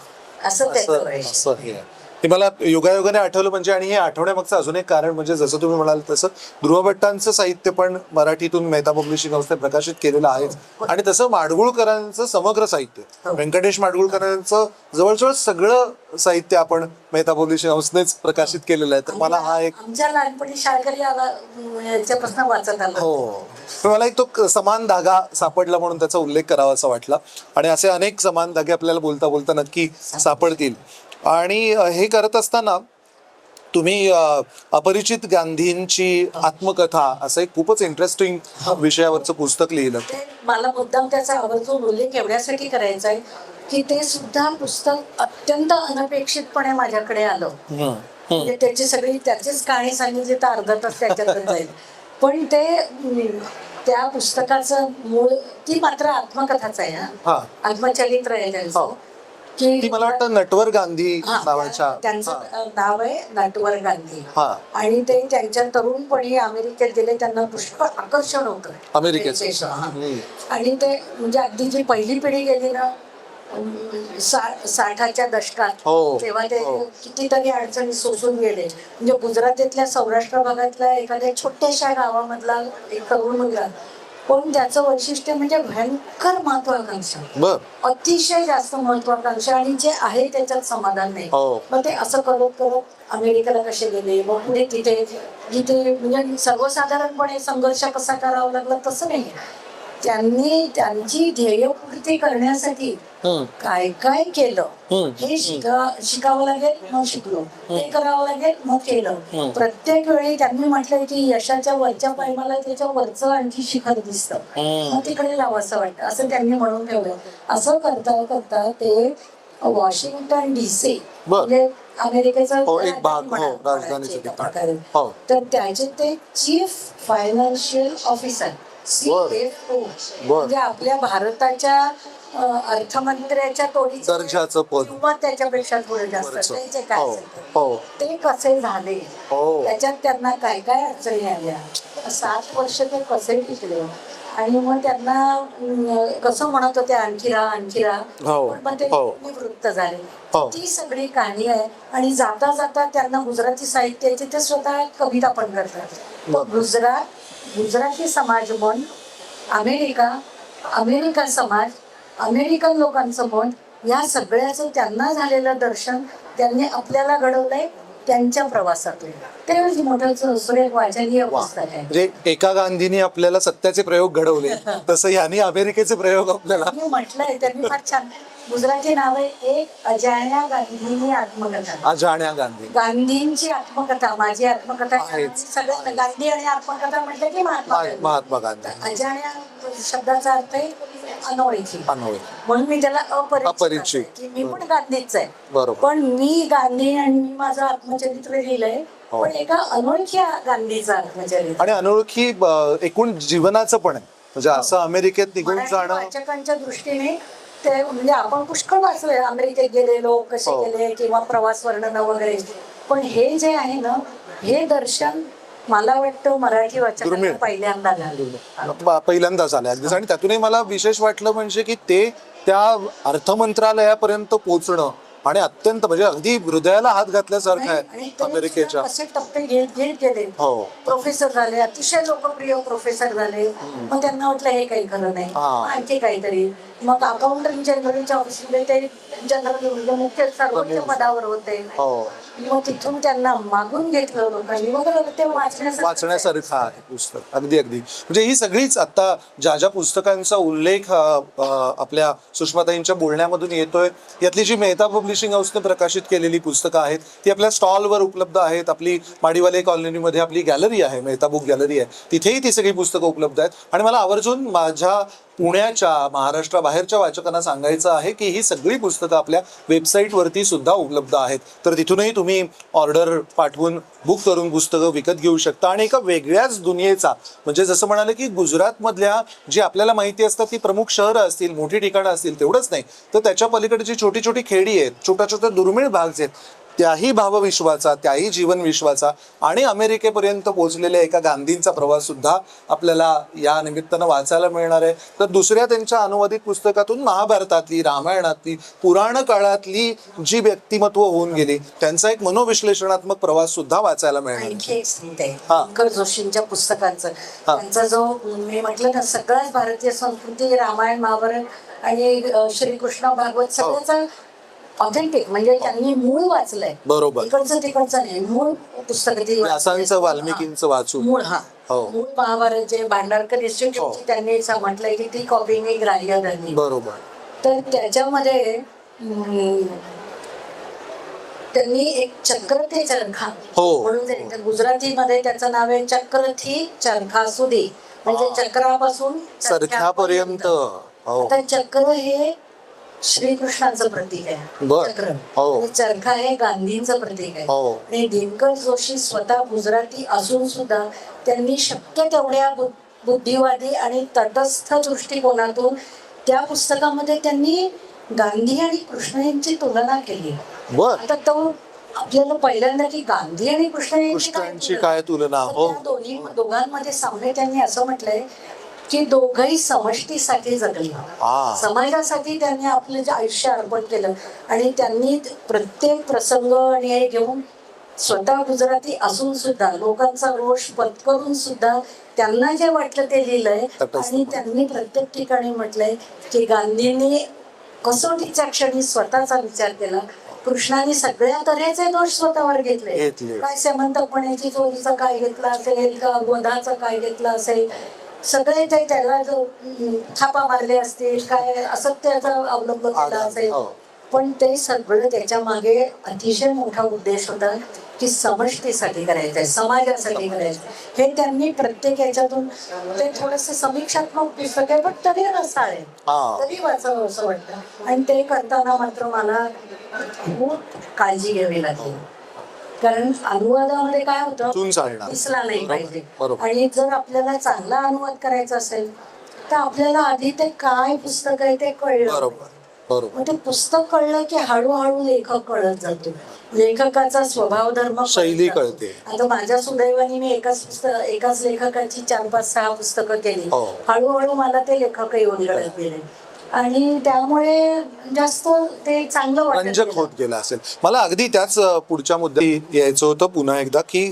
असं त्याचं असं वैशिष्ट्य. असं हे आहे. हे मला योगायोगाने आठवलं म्हणजे आणि हे आठवण्यामागचं अजून एक कारण म्हणजे जसं तुम्ही म्हणाल तसं ध्रुव भट्टांचं साहित्य पण मराठीतून मेहता पब्लिशिंग हाऊसने प्रकाशित केलेलं आहेच आणि तसं माडगुळकरांचं समग्र साहित्य हो. व्यंकटेश माडगुळकरांचं जवळजवळ सगळं साहित्य आपण मेहता पब्लिशिंग हाऊसनेच प्रकाशित केलेलं आहे. तर मला हा एक आमच्या लहानपणी शाळकरी याच्यापासून वाचत आला हो पण मला एक तो समान धागा सापडला म्हणून त्याचा उल्लेख करावा असा वाटला आणि असे अनेक समान धागे आपल्याला बोलता बोलता नक्की सापडतील. आणि हे करत असताना तुम्ही अपरिचित गांधींची आत्मकथा असं एक खूपच इंटरेस्टिंग विषयावरचं पुस्तक लिहिलं. ते मला मुद्दाम त्याचा आवर्जून उल्लेख एवढ्यासाठी करायचा आहे की ते सुद्धा पुस्तक अत्यंत अनपेक्षितपणे माझ्याकडे आलं. म्हणजे त्याची सगळी त्याचीच कहाणी सांगितली तर अर्धा तास त्याच्यातच जाईल पण ते त्या पुस्तकाचं मूळ ती मात्र आत्मकथाच आहे. हा. आत्मचरित्र आहे त्यांचं हो. ती मला वाटतं नटवर गांधी नावाच्या त्यांचं नाव आहे नटवर गांधी. हा. आणि ते त्यांच्या तरुणपणी अमेरिकेत गेले त्यांना पुष्कळ आकर्षण होतं अमेरिकेचं. आणि ते म्हणजे अगदी जी पहिली पिढी गेली ना 60च्या दशकात हो. तेव्हा ते हो. कितीतरी अडचणी सोसून गेले. म्हणजे गुजरातीतल्या सौराष्ट्र भागातल्या एखाद्या छोट्याशा गावामधला एक तरुण मुलगा पण त्याचं वैशिष्ट्य म्हणजे भयंकर महत्वाकांक्षा बर अतिशय जास्त महत्वाकांक्षा आणि जे आहे त्याच्यात समाधान नाही. हो. मग ते असं करत करत अमेरिकेला कसे गेले मग पुढे जिथे म्हणजे सर्वसाधारणपणे संघर्ष कसा करावा लागला तसं नाही. त्यांनी त्यांची ध्येयपूर्ती करण्यासाठी काय काय केलं हे शिकावं लागेल मग शिकलो, हे करावं लागेल मग केलं. प्रत्येक वेळी त्यांनी म्हटलंय की यशाच्या वरच्या पायमाला त्याच्या वरचं आणखी शिखर दिसतं, मग तिकडे लावावं वाटतं असं त्यांनी म्हणून ठेवलं. असं करता करता ते वॉशिंग्टन DC म्हणजे अमेरिकेचा एक भाग, राजधानीचं ठिकाण. तर त्याचे ते चीफ फायनान्शियल ऑफिसर CFO म्हणजे आपल्या भारताच्या अर्थमंत्र्याच्या तोडीचं दर्जाचं पद किंवा त्याच्यापेक्षा थोडं जास्त ते जे काय असेल ते कसे झाले, त्याच्यात त्यांना काय काय अडचणी आल्या, 7 वर्ष ते कसे टिकले आणि मग त्यांना कसं म्हणत होते आणखी राहा पण ते निवृत्त झाले. ती सगळी कहाणी आहे. आणि जाता जाता त्यांना गुजराती साहित्याची ते स्वतः कविता पण करतात. गुजराती समाज मन, अमेरिका समाज, अमेरिकन लोकांचं मन, या सगळ्याचं त्यांना झालेलं दर्शन त्यांनी आपल्याला घडवलंय त्यांच्या प्रवासातून. ते मोठं सुरेख वाचनीय पुस्तक आहे. म्हणजे एका गांधींनी आपल्याला सत्याचे प्रयोग घडवले तसं यांनी अमेरिकेचे प्रयोग आपल्याला म्हटलंय. त्यांनी फार छान गुजराती नाव आहे, एक अजाण्या गांधींनी आत्मकथा. अजाण्या गांधींची आत्मकथा, माझी आत्मकथा. सगळ्यांना गांधी आणि आत्मकथा म्हटलं की महात्मा गांधी. अजाण्या शब्दाचा अर्थ आहे अनोळखी, म्हणून मी त्याला अपरिचित की मी पण गांधीच आहे. पण मी गांधी आणि मी माझं आत्मचरित्र लिहिलंय पण एका अनोळखी गांधीचं आत्मचरित्र आणि अनोळखी एकूण जीवनाचं पण आहे. म्हणजे असं अमेरिकेत निघून जाणं वाचकांच्या दृष्टीने ते म्हणजे आपण पुष्कळ वाचलोय अमेरिकेत गेले लोक कसे गेले किंवा प्रवास वर्णन वगैरे, पण हे जे आहे ना हे दर्शन मला वाटतं मराठी वाचकांना पहिल्यांदा झालं. आणि त्यातूनही मला विशेष वाटलं म्हणजे की ते त्या अर्थ मंत्रालयापर्यंत पोहोचणं आणि अत्यंत म्हणजे अगदी हृदयाला हात घातल्यासारखं आहे. अमेरिकेच्या असे टप्पे घेत गेले, प्रोफेसर झाले, अतिशय लोकप्रिय प्रोफेसर झाले. मग त्यांना वाटलं हे काही खरं नाही, आणखी काहीतरी. मग अकाउंटंट जनरलच्या ऑफिसमध्ये ते जनरल मुख्य सर्वोच्च पदावर होते. मग तिथून त्यांना मागून घेतलं लोकांनी. मग ते वाचण्यासारखं आहे पुस्तक. अगदी म्हणजे ही सगळीच आता ज्या पुस्तकांचा उल्लेख आपल्या सुषमाताईंच्या बोलण्यामधून येतोय, यातली जी मेहता पब्लिशिंग हाऊसने प्रकाशित केलेली पुस्तकं आहेत ती आपल्या स्टॉलवर उपलब्ध आहेत. आपली माडीवाले कॉलनीमध्ये आपली गॅलरी आहे, मेहता बुक गॅलरी आहे, तिथेही ती सगळी पुस्तकं उपलब्ध आहेत. आणि मला आवर्जून माझ्या पुण्याच्या महाराष्ट्राबाहेरच्या वाचकांना सांगायचं आहे की ही सगळी पुस्तकं आपल्या वेबसाईटवरती सुद्धा उपलब्ध आहेत. तर तिथूनही तुम्ही ऑर्डर पाठवून बुक करून पुस्तकं विकत घेऊ शकता. आणि एका वेगळ्याच दुनियेचा म्हणजे जसं म्हणाले की गुजरातमधल्या जी आपल्याला माहिती असतात ती प्रमुख शहरं असतील, मोठी ठिकाणं असतील, तेवढंच नाही तर त्याच्या पलीकडची छोटी छोटी खेडी आहेत, छोट्या दुर्मिळ भाग आहेत, त्याही भावविश्वाचा, त्याही जीवन विश्वाचा आणि अमेरिकेपर्यंत पोहोचलेल्या एका गांधींचा प्रवास सुद्धा आपल्याला या निमित्तानं वाचायला मिळणार आहे. तर दुसऱ्या त्यांच्या अनुवादित पुस्तकातून महाभारतातली, रामायणातली, पुराण काळातली जी व्यक्तिमत्व होऊन गेली त्यांचा एक मनोविश्लेषणात्मक प्रवास सुद्धा वाचायला मिळणार. आणखी एक सांगते, शंकर जोशींच्या पुस्तकांचं त्यांचा जो मी म्हटलं ना सगळ्याच भारतीय संस्कृती, रामायण, महाभारत आणि श्रीकृष्ण भागवत सगळ्याचा ऑथेंटिक म्हणजे त्यांनी मूळ वाचलंय. बरोबर. तिकडचं नाही, मूळ पुस्तक व्यासांचं, वाल्मिकींचं वाचून मूळ मूळ महाभारत जे भांडारकर इन्स्टिट्यूट त्यांनी म्हटलंय की ती कॉपी मी ग्राह्य धरली. बरोबर. तर त्याच्यामध्ये त्यांनी एक चक्रथे चरखा म्हणून गुजरातीमध्ये त्याचं नाव आहे चक्रथी चरखा सुधी, म्हणजे चक्रापासून चरख्यापर्यंत. आता चक्र हे श्रीकृष्णाचं प्रतीक आहे. चक्र चरखा हे गांधींचं प्रतीक आहे. आणि दिनकर जोशी स्वतः गुजराती असून सुद्धा त्यांनी शक्य तेवढ्या बुद्धिवादी आणि तटस्थ दृष्टिकोनातून त्या पुस्तकामध्ये त्यांनी गांधी आणि कृष्ण यांची तुलना केली. आता तो आपल्याला पहिल्यांदा की गांधी आणि कृष्ण काय तुलना, दोघांमध्ये सामने त्यांनी असं म्हटलंय की दोघंही समष्टीसाठी जगले, समाजासाठी त्यांनी आपलं जे आयुष्य अर्पण केलं. आणि त्यांनी प्रत्येक प्रसंग आणि हे घेऊन स्वतः गुजराती असून सुद्धा लोकांचा रोष पत्करून सुद्धा त्यांना जे वाटलं ते लिहिलंय. आणि त्यांनी प्रत्येक ठिकाणी म्हटलंय की गांधींनी कसोटीच्या क्षणी स्वतःचा विचार केला, कृष्णाने सगळ्या तऱ्हेचे दोष स्वतःवर घेतले. काय श्रीमंतपणाची चोरीचं काय घेतलं असेल का गोधाचं काय घेतलं असेल सगळे ते त्याला जो थापा मारले असतील काय असत्याचा अवलंब केला असेल, हो. पण ते सगळं त्याच्या मागे अतिशय मोठा उद्देश होता की समष्टीसाठी करायचंय, समाजासाठी करायचंय. हे त्यांनी प्रत्येक याच्यातून ते थोडस समीक्षात्मक पुस्तक आहे पण तरी रसाळ आहे, हा. तरी वाचावं असं वाटतं. आणि ते करताना मात्र मला खूप काळजी घ्यावी लागली, कारण अनुवादामध्ये काय होतं, चून चालणार. दिसला नाही पाहिजे. बरोबर. आणि जर आपल्याला चांगला अनुवाद करायचा असेल तर आपल्याला आधी ते काय पुस्तक आहे ते कळलं. बरोबर बरोबर. मग ते पुस्तक कळलं की हळूहळू लेखक कळत जातो, लेखकाचा स्वभाव धर्म कळत शैली जातो. कळते. आता माझ्या सुदैवाने मी एकाच लेखकाची 4-5-6 पुस्तकं केली. हो. हळूहळू मला ते लेखकही उलगडत गेले आणि त्यामुळे जास्त ते चांगलं वाटत रंजक गेलं. होत गेला असेल. मला अगदी त्याच पुढच्या मुद्द्यात यायचं होतं पुन्हा एकदा की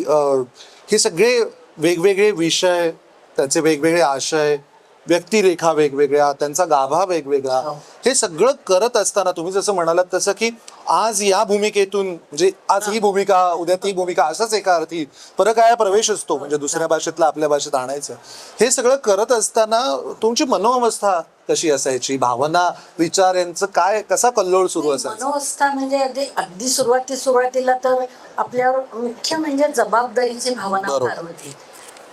हे सगळे वेगवेगळे विषय, त्याचे वेगवेगळे आशय, व्यक्तिरेखा वेगवेगळ्या, त्यांचा गाभा वेगवेगळा, हो. हे सगळं करत असताना तुम्ही जसं म्हणालात तसं की आज या भूमिकेतून म्हणजे आज ही भूमिका उद्या ती भूमिका असंच एका अर्थी परत काय प्रवेश असतो म्हणजे दुसऱ्या भाषेतला आपल्या भाषेत आणायचं. हे सगळं करत असताना तुमची मनोअवस्था कशी असायची, भावना विचार यांचं काय कसा कल्लोळ सुरू असायचा? मनोवस्था म्हणजे अगदी सुरुवातीला तर आपल्यावर मुख्य म्हणजे जबाबदारीची भावना बरोबर. फार होती.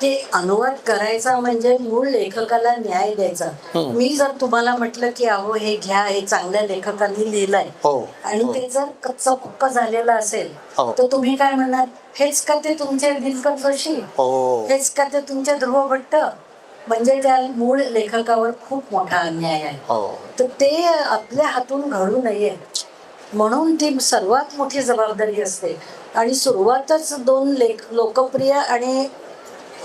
ते अनुवाद करायचा म्हणजे मूळ लेखकाला न्याय द्यायचा. मी जर तुम्हाला म्हटलं की अहो हे घ्या, हे चांगल्या लेखकांनी लिहिलंय हो. आणि ते जर कच्चा पुक्का झालेलं असेल हो. तर तुम्ही काय म्हणणार, हेच का ते तुमचे दिनकर जोशी, हो. हेच का ते तुमचे ध्रुव भट्ट, म्हणजे त्या मूळ लेखकावर खूप मोठा अन्याय आहे. हो. तर ते आपल्या हातून घडू नये म्हणून ती सर्वात मोठी जबाबदारी असते. आणि सुरुवातच 2 लोकप्रिय आणि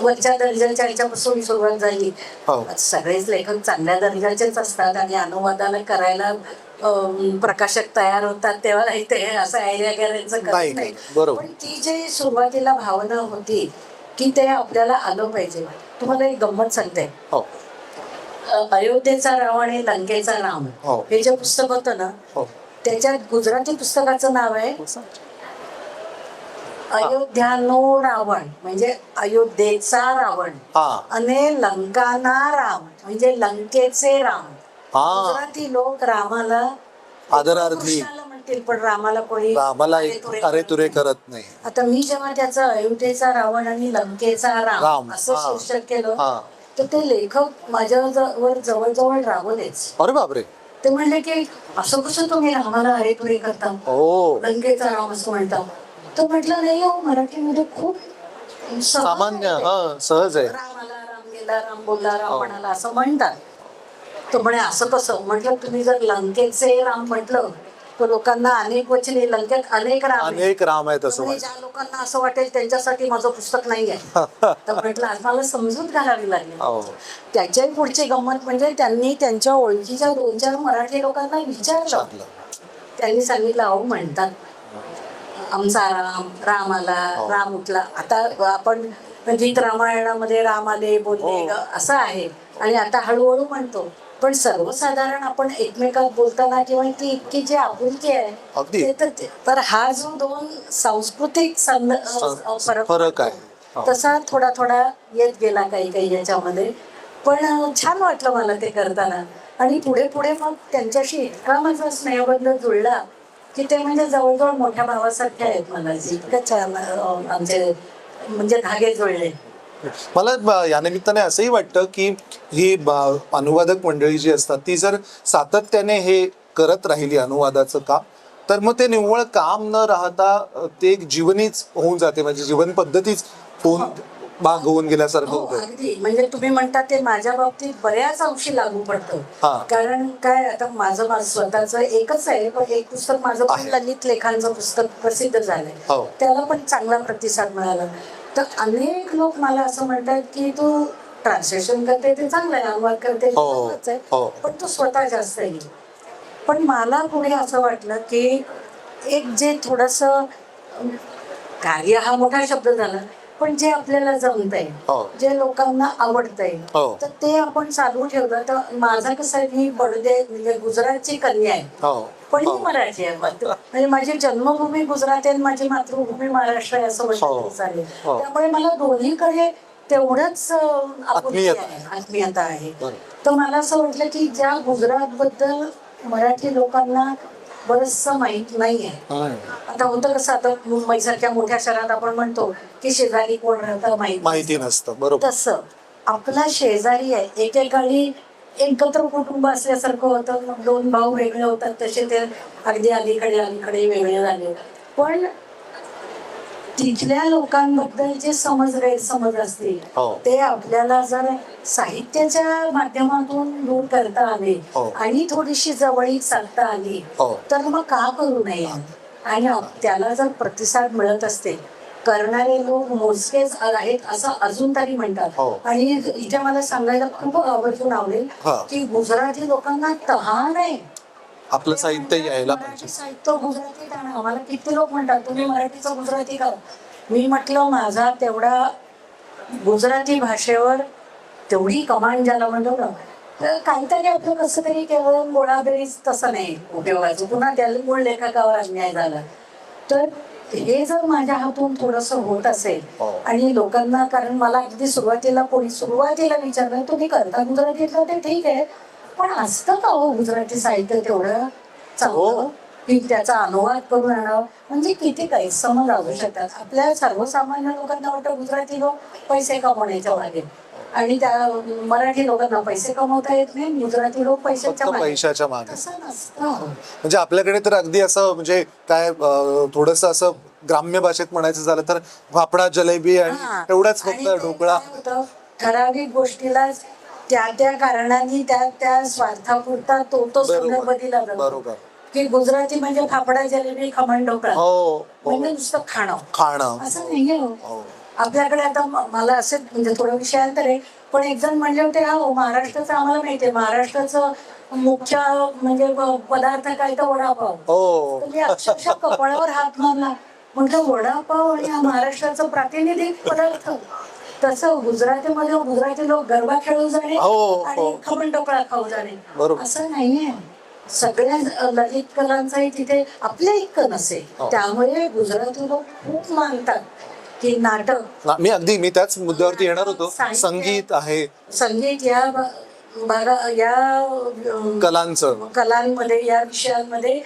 वरच्या दर्जाच्या ह्याच्यापासून सुरुवात झाली. हो. सगळेच लेखक चांगल्या दर्जाचेच असतात आणि अनुवादाला करायला प्रकाशक तयार होतात तेव्हा ते असं आयडिया करायचं करत नाही, नाही. बरोबर. पण ती जी सुरुवातीला भावना होती की ते आपल्याला आलं पाहिजे. तुम्हाला एक गंमत सांगते. हो. अयोध्येचा रावण आणि लंकेचा राम हो. हे जे पुस्तक होतं ना, हो. त्याच्यात गुजराती पुस्तकाचं नाव आहे अयोध्यानो रावण, म्हणजे अयोध्येचा रावण, हा. आणि लंकाना राम म्हणजे लंकेचे राम. हा. गुजराती लोक रामाला आदरार्थी कृष्णाला म्हणतील पण रामाला कोणी रामाला अरे अरे तुरे करत नाही. आता मी जेव्हा त्याचं अयोध्येचा रावण आणि लंकेचा राम राम. असं हा. शीर्षक केलं हा. तर ते लेखक माझ्यावर जवळजवळ रावलेच. अरे बापरे. ते म्हणले की असं कसं तुम्ही रामाला अरे तुरे करता, हो. लंकेचा राम असं म्हणता. तर म्हटलं नाही हो, मराठीमध्ये खूप सहज सामान्य आहे ते. सहज आहे. राम आला, राम गेला, राम बोलला, राम म्हणाला असं म्हणतात. तो म्हणे असं कसं. म्हटलं तुम्ही जर लंकेचे राम म्हटलं तर लोकांना अनेक वचने, लंकेत अनेक राम आहेत. अनेक राम आहेत असं म्हणजे वाटतं. ज्या लोकांना असं वाटेल त्यांच्यासाठी माझं पुस्तक नाही आहे. तर म्हटलं आज मला समजूत घालावी लागली. हो. त्याच्याही पुढची गंमत म्हणजे त्यांनी त्यांच्या ओळखीच्या 2-4 मराठी लोकांना विचारलं. चांगलं. त्यांनी सांगितलं अहो म्हणतात आमचा राम आला, राम उठला. आता आपण गीत रामायणामध्ये राम आले बोलले असं आहे आणि आता हळूहळू म्हणतो. पण सर्वसाधारण आपण एकमेकात बोलताना किंवा ती इतकी जी आपुलकी अगदी. आहे तर हा जो 2 सांस्कृतिक फरक आहे. हो. तसा थोडा थोडा येत गेला काही याच्यामध्ये. पण छान वाटलं मला ते करताना. आणि पुढे पुढे मग त्यांच्याशी इतका माझा स्नेहबंध जुळला की ते म्हणजे जवळजवळ मोठ्या भावासारखे आहेत मला. इतकं छान आमचे म्हणजे धागे जुळले. मला या निमित्ताने असंही वाटतं की ही अनुवादक मंडळी जी असतात ती जर सातत्याने हे करत राहिली अनुवादाचं काम, तर मग ते निव्वळ काम न राहता ते एक जीवनीच होऊन जाते, म्हणजे जीवन पद्धतीच होऊन भाग होऊन गेल्यासारखं हो, होतं. अगदी. म्हणजे तुम्ही म्हणता ते माझ्या बाबतीत बऱ्याच अंशी लागू पडतं. हा. कारण काय आता माझं स्वतःचं एकच आहे, पण एक पुस्तक माझं पण आहे. ललित लेखांचं पुस्तक प्रसिद्ध झालंय. हो. त्याला पण चांगला प्रतिसाद मिळाला. तर अनेक लोक मला असं म्हणतात की तू ट्रान्सलेशन करते ते चांगलं आहे, अनुवाद करते ते हो. चांगलंच आहे, हो. पण तू स्वतः जास्त आहे. पण मला पुढे असं वाटलं की एक जे थोडंसं कार्य हा मोठा शब्द झाला, पण जे आपल्याला जमतंय, हो. जे लोकांना आवडतंय, हो. तर ते आपण चालू ठेवलं. तर माझं कसं आहे, मी बडदे म्हणजे गुजरातची कन्या आहे, हो. पण हो. मी मराठी आहे. म्हणजे माझी जन्मभूमी गुजरात आहे आणि माझी मातृभूमी महाराष्ट्र आहे असं हो. म्हटलं चालेल. हो. त्यामुळे मला दोन्हीकडे तेवढंच आपुलकी आत्मीयता. आहे, आत्मीयता आहे. बरं. तर मला असं वाटलं की ज्या गुजरात बद्दल मराठी लोकांना बरचसं माहीत नाही आहे. आता होतं कसं, आता मुंबईसारख्या मोठ्या शहरात आपण म्हणतो की शेजारी कोण राहतं माहिती नसतं. बरोबर. तसं आपला शेजारी आहे. एकेकाळी एकत्र कुटुंब असल्यासारखं होतं. मग दोन भाऊ वेगळे होतात, तसे ते अगदी अलीकडे अलीकडे वेगळे झाले. पण तिथल्या लोकांबद्दल जे गैरसमज असतील हो. ते आपल्याला जर साहित्याच्या माध्यमातून दूर करता आले हो. आणि थोडीशी जवळीक साधता आली हो. तर मग का करू नये. आणि त्याला जर प्रतिसाद मिळत असते, करणारे लोक मोजकेच आहेत असं अजून तरी म्हणतात. हो. आणि इथे मला सांगायला खूप आवर्जून आवडेल हा. की गुजराती लोकांना तहान आहे. आपलं साहित्य यायला मराठी पाहिजे. साहित्य गुजरातीत आणा. आम्हाला किती लोक म्हणतात तुम्ही मराठीचं गुजराती करा. मी म्हटलं माझा तेवढा गुजराती भाषेवर तेवढी कमांड ज्याला म्हणतो ना, तर काहीतरी आपलं कसं तरी केवळ गोळाबेरीज तसं नाही उपयोगाचं. पुन्हा त्याला मूळ लेखकावर अन्याय झाला. तर हे जर माझ्या हातून थोडंसं होत असेल हो. आणि लोकांना, कारण मला अगदी सुरुवातीला विचारलं तुम्ही करता गुजरातीतलं ते ठीक आहे, पण असतं का हो गुजराती साहित्य तेवढं चांगलं की त्याचा अनुवाद करून आणावं. म्हणजे किती काही समज आवू शकतात. आपल्या सर्वसामान्य लोकांना वाटतं गुजराती लोक पैसे कमवण्याच्या मागे, आणि त्या मराठी लोकांना पैसे कमवता येत नाही, गुजराती लोक पैशाच्या फक्त मागे. पैशाच्या मागे. तसं नसतं. म्हणजे आपल्याकडे तर अगदी असं म्हणजे काय थोडस असं ग्राम्य भाषेत म्हणायचं झालं तर फाफडा जलेबी आणि हां. एवढाच आणि फक्त ते ढोकळा. काय होतं, ठराविक गोष्टीला त्या त्या कारणांनी त्या स्वार्थापुरता तो संदर्भ दिला जातो. बरोबर. की गुजराती म्हणजे फाफडा जलेबी खमण ढोकळा हो. म्हणजे नुसतं खाणं असं नाहीये. हो. आपल्याकडे आता मला असे म्हणजे थोडं विषयांतर आहे, पण एक जण म्हणले होते हो महाराष्ट्राचं आम्हाला माहितीये, महाराष्ट्राचं मुख्य म्हणजे पदार्थ काय तर वडापाव. हो. तर मी अक्षरशः कपाळावर हात मारला. म्हटलं वडापाव आणि हा महाराष्ट्राचं प्रातिनिधिक पदार्थ. तसं गुजरातीमध्ये गुजराती लोक गरबा खेळू जाणे हो. आणि खमण ढोकळा खाऊ जाणे बरोबर. असं नाहीये. सगळ्या ललित कलांचाही तिथे आपल्या इतकं नसेल. हो. त्यामुळे गुजराती लोक खूप मानतात की नाटक, मी त्याच मुद्द्यावरती येणार होतो. साहित्य, संगीत आहे, संगीत या कलांमध्ये, या विषयांमध्ये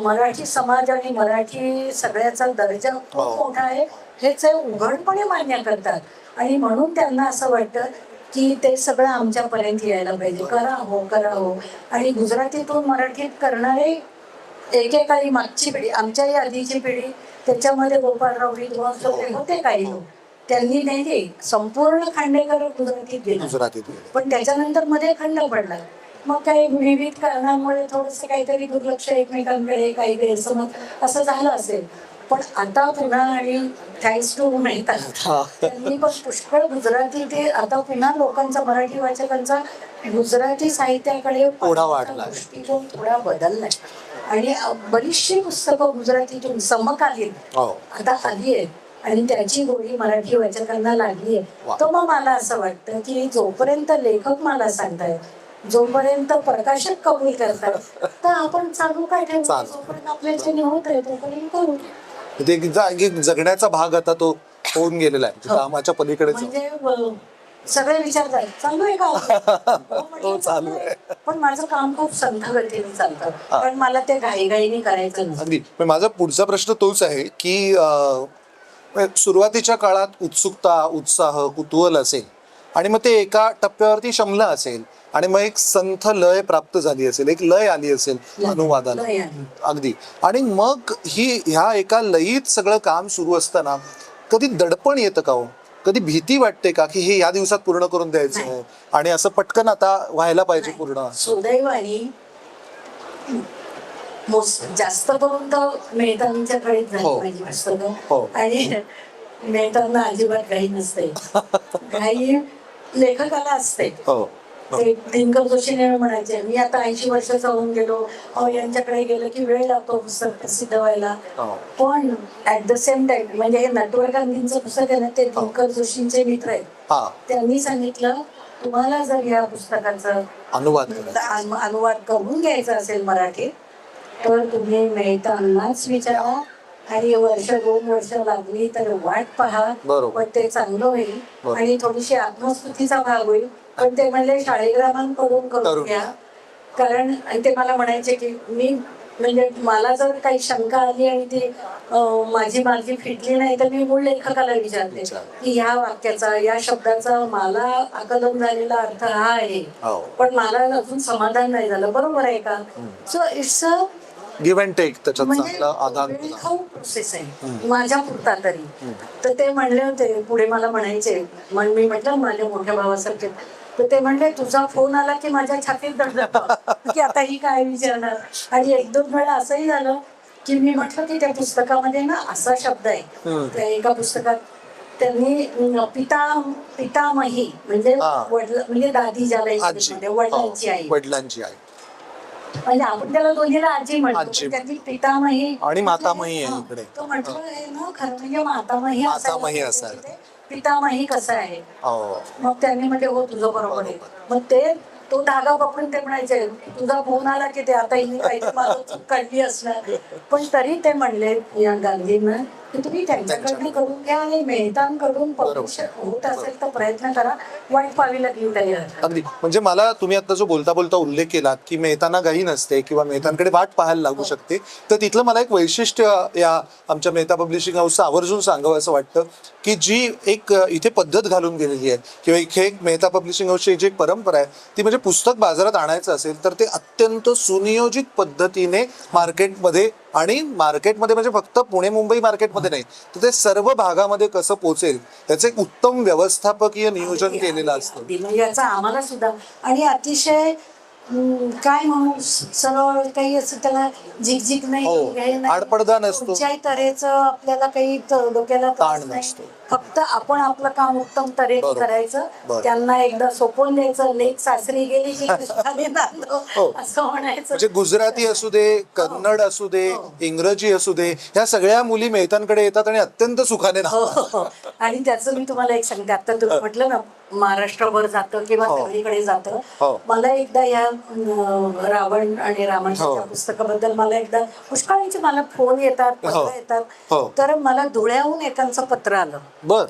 मराठी समाज आणि मराठी सगळ्याचा दर्जा खूप हो. मोठा आहे हे ते उघडपणे मान्य करतात. आणि म्हणून त्यांना असं वाटतं की ते सगळं आमच्यापर्यंत यायला पाहिजे. करा हो. आणि गुजरातीतून मराठीत करणारे एकेकाळी मागची पिढी, आमच्याही आधीची पिढी, त्याच्यामध्ये गोपाळराव विद्वांस होते काही लोक, त्यांनी नाही संपूर्ण खांडेकर गुजरातीत गेले. पण त्याच्यानंतर मध्ये खंड पडला. मग काही विविध कारणांमुळे थोडस काहीतरी दुर्लक्ष एकमेकांकडे, काही गैरसमज असं झालं असेल. पण आता पुन्हा, आणि थँक्स टू मेहता, त्यांनी पण पुष्कळ गुजराती, ते आता पुन्हा लोकांचा, मराठी वाचकांचा गुजराती साहित्याकडे ओढा वाढलाय. दृष्टिकोन थोडा बदललाय. आणि बरीचशी पुस्तकं गुजरातीतून समकालीन आता आली आहेत आणि त्याची गोडी मराठी वाचकांना लागली आहे. तर मग मला असं वाटतं की जोपर्यंत लेखक मला सांगतायत, जोपर्यंत प्रकाशक कबूल करतात, तर आपण चालू काय ठेवू. जोपर्यंत आपल्याच्याने होत आहे तोपर्यंत करू. जगण्याचा भाग आता तो होऊन गेलेला आहे, कामाच्या पलीकडे. म्हणजे सगळे विचारतात चालू आहे का. हो, चालू आहे. पण माझं काम खूप संथ गतीने चालतं, पण मला ते घाईघाईने करायचं नसतं. अगदी. माझा पुढचा प्रश्न तोच आहे की सुरुवातीच्या काळात उत्सुकता, उत्साह, कुतूहल असेल आणि मग ते एका टप्प्यावरती शमलं असेल आणि मग एक संथ लय प्राप्त झाली असेल, एक लय आली असेल अनुवादाला. अगदी. आणि मग ह्या एका लयीत सगळं काम सुरू असताना कधी दडपण येतं का हो? कधी भीती वाटते का की हे या दिवसात पूर्ण करून द्यायचं आणि असं पटकन आता व्हायला पाहिजे पूर्ण? सुदैवाने जास्त करून तर मेहतांच्याकडेच झाली माझी पुस्तकं. आणि मेहतांना अजिबात घाई नसते. घाई लेखकाला असते. ते दिनकर जोशी नेहमी म्हणायचे, मी आता 80 वर्षाचा होऊन गेलो, यांच्याकडे गेलो की वेळ लागतो पुस्तक प्रसिद्ध व्हायला. पण ऍट द सेम टाइम, म्हणजे हे नटवर गांधींचं पुस्तक आहे ना, ते दिनकर जोशींचे मित्र आहेत. त्यांनी सांगितलं तुम्हाला जर या पुस्तकाचं अनुवाद करून घ्यायचा असेल मराठीत, तर तुम्ही मेहतांनाच विचारा आणि वर्ष 2 वर्ष लागली तर वाट पहा, बरोबर. पण ते चांगलं होईल बरोबर. आणि थोडीशी आत्मस्तुतीचा भाग होईल. पण ते म्हणले शाळीग्रामांकडून करून करून घ्या, कारण आणि ते मला म्हणायचे की मी म्हणजे मला जर काही शंका आली आणि ती माझी मार्गी फिटली नाही तर मी मूळ लेखकाला विचारते की ह्या वाक्याचा या शब्दाचा मला आकलन झालेला अर्थ हा आहे, हो. पण मला अजून समाधान नाही झालं, बरोबर आहे का? So it's a give and take, त्याच्यात म्हणजे चांगला आदान प्रदान. वेळखाऊ प्रोसेस आहे माझ्या पुरता तरी. तर ते म्हणले होते पुढे मला म्हणायचे, मग मी म्हटलं माझ्या मोठ्या भावासारखे, तर ते म्हणले तुझा फोन आला की माझ्या छातीत धडधडतं की आता ही काय विचारणार. आणि 1-2 वेळा असंही झालं की मी म्हटलं की त्या पुस्तकामध्ये ना असा शब्द आहे, त्या एका पुस्तकात त्यांनी पितामही म्हणजे म्हणजे दादी ज्याला आजी, इंग्लिशमध्ये वडिलांची आई, वडिलांची आई म्हणजे आपण त्याला दोन्हीला आजी म्हणतो, आजी. पण त्यातली पितामही आणि मातामही आहे हा, इकडे. तो म्हटलं हे ना खरं म्हणजे मातामही मातामही असायला असायला. पाहिजे, ते पितामही कसं आहे. हो. मग त्यांनी म्हणजे हो तुझं बरोबर आहे. मग ते तो धागा पकडून ते म्हणायचे तुझा फोन आला की ते आता हिने काहीतरी माझं चूक काढली असणार. पण तरी ते म्हणले या गांधींना की तुम्ही त्यांच्याकडनं करून घ्या आणि मेहतांकडून पब्लिशर होत असेल तर प्रयत्न करा, वाईट पाहावी लागली तरी. अगदी, म्हणजे मला तुम्ही आता जो बोलता बोलता उल्लेख केलात की मेहतांना घाई नसते किंवा मेहतांकडे वाट पाहायला लागू शकते, तर तिथलं मला एक वैशिष्ट्य या आमच्या मेहता पब्लिशिंग हाऊसचं आवर्जून सांगावं असं वाटतं की जी एक इथे पद्धत घालून गेलेली आहे किंवा इथे एक मेहता पब्लिशिंग हाऊसची जी एक परंपरा आहे ती म्हणजे पुस्तक बाजारात आणायचं असेल तर ते अत्यंत सुनियोजित पद्धतीने मार्केटमध्ये, आणि मार्केटमध्ये म्हणजे फक्त पुणे मुंबई मार्केटमध्ये नाही तर ते सर्व भागामध्ये कसं पोहोचेल त्याचं एक उत्तम व्यवस्थापकीय नियोजन केलेलं असतं. म्हणजे याचा आम्हाला सुद्धा आणि अतिशय काय म्हणू सरळ काही असं त्याला झिकझिक नाही, हो, हे नाही, आडपडदा नसतो. कुठच्याही तऱ्हेचं आपल्याला काही डोक्याला ताण त्रास नाही. नसतो. फक्त आपण आपलं काम उत्तम तऱ्हेने बरोबर. करायचं, बरोबर. त्यांना एकदा सोपवून द्यायचं, लेक सासरी गेली की कृष्णाने नांदो, हो. असं म्हणायचं. म्हणजे गुजराती असू दे, कन्नड असू दे, इंग्रजी असू दे, ह्या सगळ्या मुली मेहतांकडे येतात आणि अत्यंत सुखाने हो राहतात. हो. आणि त्याचं मी तुम्हाला एक सांगते, आता तुम्ही म्हटलं ना महाराष्ट्रभर जातं किंवा हो. सगळीकडे जातं. हो. मला एकदा या रावण आणि हो. रामायणाच्या पुस्तकाबद्दल मला एकदा पुष्कळांचे मला फोन येतात, हो. पत्र येतात. हो. तर मला धुळ्याहून एकांचं पत्र आलं बर.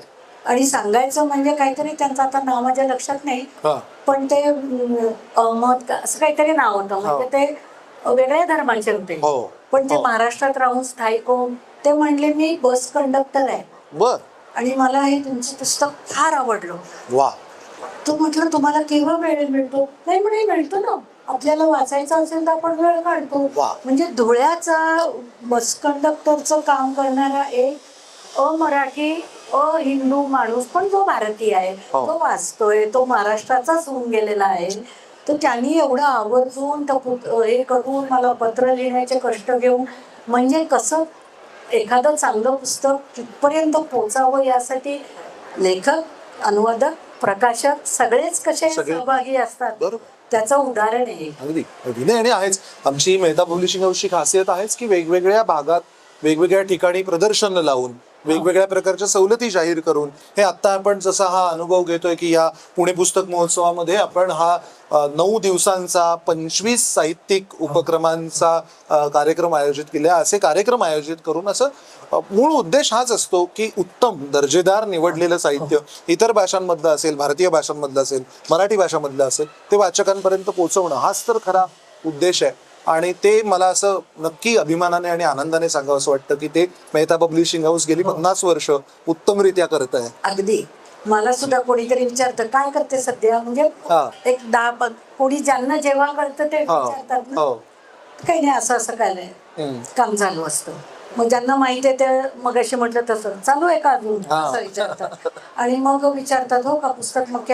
आणि सांगायचं म्हणजे काहीतरी त्यांचं आता नाव माझ्या लक्षात नाही, हा. पण ते अहमद असं काहीतरी नाव होतं, म्हणजे ते वेगळ्या धर्माचे होते. हो. पण ते हो. महाराष्ट्रात राहून स्थायिक होऊन ते म्हणले मी बस कंडक्टर आहे बर. आणि मला हे तुमचं पुस्तक फार आवडलं. वा. तो म्हटलं तुम्हाला केव्हा वेळ मिळतो? नाही म्हणे मिळतो ना, आपल्याला वाचायचं असेल तर आपण वेळ काढतो. वा. म्हणजे धुळ्याचा बस कंडक्टरचं काम करणारा एक अमराठी हिंदू माणूस पण जो भारतीय आहे, हो. तो वाचतोय, तो महाराष्ट्राचाच होऊन गेलेला आहे, तर त्यांनी एवढं आवर्जून हे करून मला पत्र लिहिण्याचे कष्ट घेऊन, म्हणजे कसं एखादं चांगलं पुस्तक कितपर्यंत पोचावं यासाठी लेखक, अनुवादक, प्रकाशक सगळेच कसे सहभागी असतात, बरोबर. त्याचं उदाहरण आहे. अगदी अगदी. आणि आहेच आमची मेहता पब्लिशिंग हाऊसची खासियत आहेच की वेगवेगळ्या भागात वेगवेगळ्या ठिकाणी प्रदर्शन लावून वेगवेगळ्या प्रकारच्या सवलती जाहीर करून, हे आता आपण जसा हा अनुभव घेतोय की या पुणे पुस्तक महोत्सवामध्ये आपण हा 9 दिवसांचा 25 साहित्यिक उपक्रमांचा कार्यक्रम आयोजित केले. असे कार्यक्रम आयोजित करून असं मूळ उद्देश हाच असतो की उत्तम दर्जेदार निवडलेलं साहित्य इतर भाषांमधलं असेल, भारतीय भाषांमधलं असेल, मराठी भाषांमधलं असेल, ते वाचकांपर्यंत पोहोचवणं हाच तर खरा उद्देश आहे. आणि ते मला असं नक्की अभिमानाने आणि आनंदाने सांगावं असं वाटतं की ते मेहता पब्लिशिंग हाऊस गेली 50 वर्ष उत्तमरित्या करत आहे. अगदी. मला सुद्धा कोणीतरी विचारतं काय करते सध्या, म्हणजे एक 10 कोणी ज्यांना जेव्हा कळतं ते विचारतात ना, हो. काही नाही असं असं काय नाही काम चालू असतं. मग ज्यांना माहिती आहे ते मग अशी म्हटलं तसं चालू आहे का अजून असं विचारतात. आणि मग विचारतात हो का पुस्तक, मग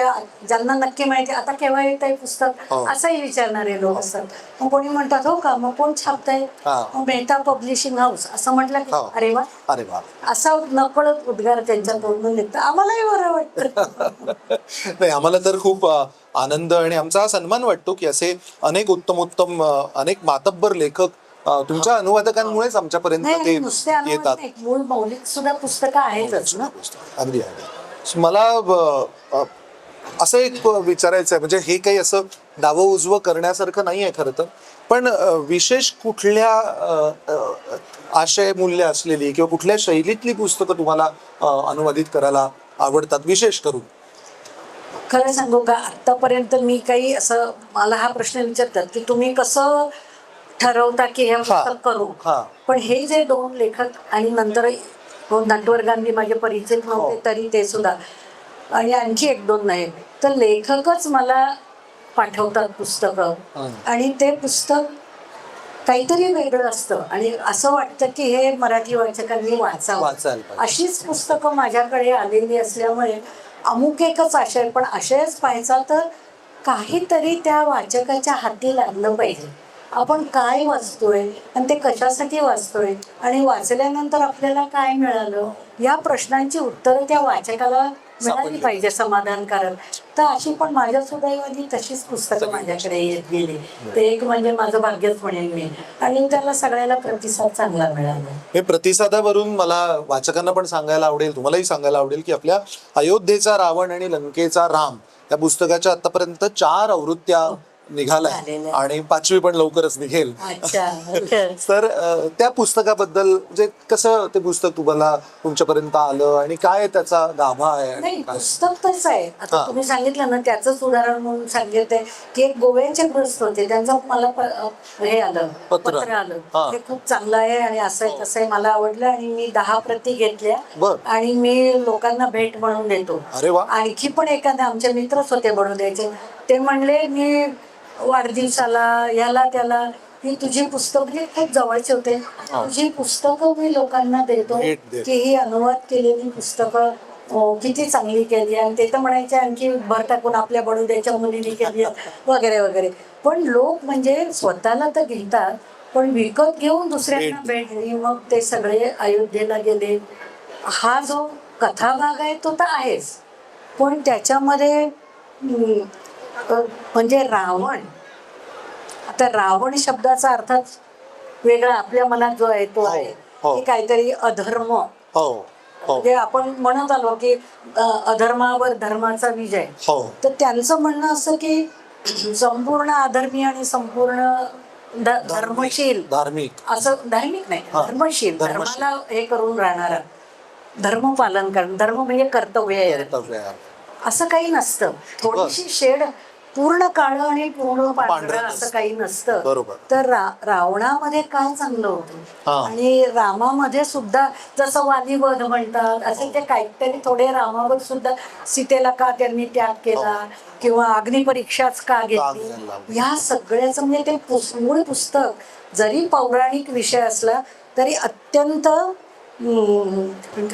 ज्यांना नक्की माहिती आता केव्हा येत आहे पुस्तक असंही विचारणारे लोक असतात. मग कोणी म्हणतात हो का, मग कोण छापताय, मग मेहता पब्लिशिंग हाऊस असं म्हटलं की अरे वा, अरे वा, असा नकळत उद्गार त्यांच्या तोंडून निघतं. आम्हालाही बरं वाटतं. नाही, आम्हाला तर खूप आनंद आणि आमचा हा सन्मान वाटतो की असे अनेक उत्तम अनेक मातब्बर लेखक तुमच्या अनुवादकांमुळेच आमच्यापर्यंत ते येतात. मूळ मौलिक सुद्धा पुस्तकं आहेतच ना. अगदी अगदी. मला असं एक विचारायचं आहे, म्हणजे हे काही असं डावं उजवं करण्यासारखं नाही आहे खरं तर, पण विशेष कुठल्या आशय मूल्य असलेली किंवा कुठल्या शैलीतली पुस्तकं तुम्हाला अनुवादित करायला आवडतात विशेष करून? खरं सांगू का, आतापर्यंत मी काही असं, मला हा प्रश्न विचारतात की तुम्ही कसं ठरवता की हे पुस्तक करू. हा. पण हे जे दोन लेखक आणि नंतर नटवर गांधी माझे परिचित नव्हते तरी ते सुद्धा, आणि आणखी एक दोन नाही, तर लेखकच मला पाठवतात पुस्तकं. आणि ते पुस्तक काहीतरी वेगळं असतं आणि असं वाटतं की हे मराठी वाचकांनी वाचायला पाहिजे. अशीच पुस्तकं माझ्याकडे आलेली असल्यामुळे अमुक एकच आशय, पण आशयच पाहायचा तर काहीतरी त्या वाचकाच्या हाती लागलं पाहिजे. आपण काय वाचतोय आणि ते कशासाठी वाचतोय आणि वाचल्यानंतर आपल्याला काय मिळालं, या प्रश्नांची उत्तरं त्या वाचकाला मिळाली पाहिजे समाधानकारक. तर अशी पण माझ्या सुदैवाने तशीच पुस्तकं माझ्याकडे येत गेली. ते एक म्हणजे माझं भाग्यच म्हणेन मी, आणि त्याला सगळ्याला प्रतिसाद चांगला मिळाला. हे प्रतिसादावरून मला वाचकांना पण सांगायला आवडेल, तुम्हालाही सांगायला आवडेल की आपल्या अयोध्येचा रावण आणि लंकेचा राम या पुस्तकाच्या आतापर्यंत 4 आवृत्त्या निघाल्या झालेल्या. आणि 5वी पण लवकरच निघेल. अच्छा. तर त्या पुस्तकाबद्दल म्हणजे कसं ते पुस्तक तुम्हाला तुमच्यापर्यंत आलं आणि काय त्याचा गाभा आहे? नाही, पुस्तक तसं आहे. आता तुम्ही सांगितलं ना, त्याचंच उदाहरण म्हणून सांगितलंय की एक गोव्याचे ग्रस्त होते, त्यांचं मला हे आलं, पत्र आलं. हा. हे खूप चांगलं आहे आणि असं आहे तसं आहे, मला आवडलं आणि मी 10 प्रती घेतल्या बर. आणि मी लोकांना भेट म्हणून देतो. अरे वा. आणखी पण एखाद्या आमचे मित्रच होते बनवून द्यायचे, ते म्हणले मी वाढदिवसाला याला त्याला ही तुझी पुस्तकं, हे खूप जवळचे होते, तुझी पुस्तकं मी लोकांना देतो की ही अनुवाद केलेली पुस्तकं किती चांगली केली. आणि ते तर म्हणायचे आणखी भर टाकून आपल्या बडोद्याच्या मुलीने केली वगैरे वगैरे. पण लोक म्हणजे स्वतःला तर घेतात पण विकत घेऊन दुसऱ्यांना भेट दिली. मग ते सगळे अयोध्येला गेले. हा जो कथाभाग आहे तो तर आहेच, पण त्याच्यामध्ये म्हणजे रावण, आता रावण शब्दाचा अर्थच वेगळा आपल्या मनात जो आहे तो आहे की काहीतरी अधर्म. म्हणजे आपण म्हणत आलो की अधर्मावर धर्माचा विजय. तर त्यांचं म्हणणं असं की संपूर्ण अधर्मी आणि संपूर्ण धर्मशील, धार्मिक, असं धार्मिक नाही, धर्मशील, धर्माला हे करून राहणारा, धर्म पालन करणं, धर्म म्हणजे कर्तव्य आहे, असं काही नसतं. थोडीशी शेड, पूर्ण काळं आणि पूर्ण पांढरं असं काही नसतं. तर रावणामध्ये काय चांगलं होतं आणि रामामध्ये सुद्धा जसं वालीवध म्हणतात असे ते काहीतरी थोडे रामावर सुद्धा, सीतेला का त्यांनी त्याग केला किंवा अग्निपरीक्षाच का घेतली, ह्या सगळ्याचं म्हणजे ते मूळ पुस्तक जरी पौराणिक विषय असला तरी अत्यंत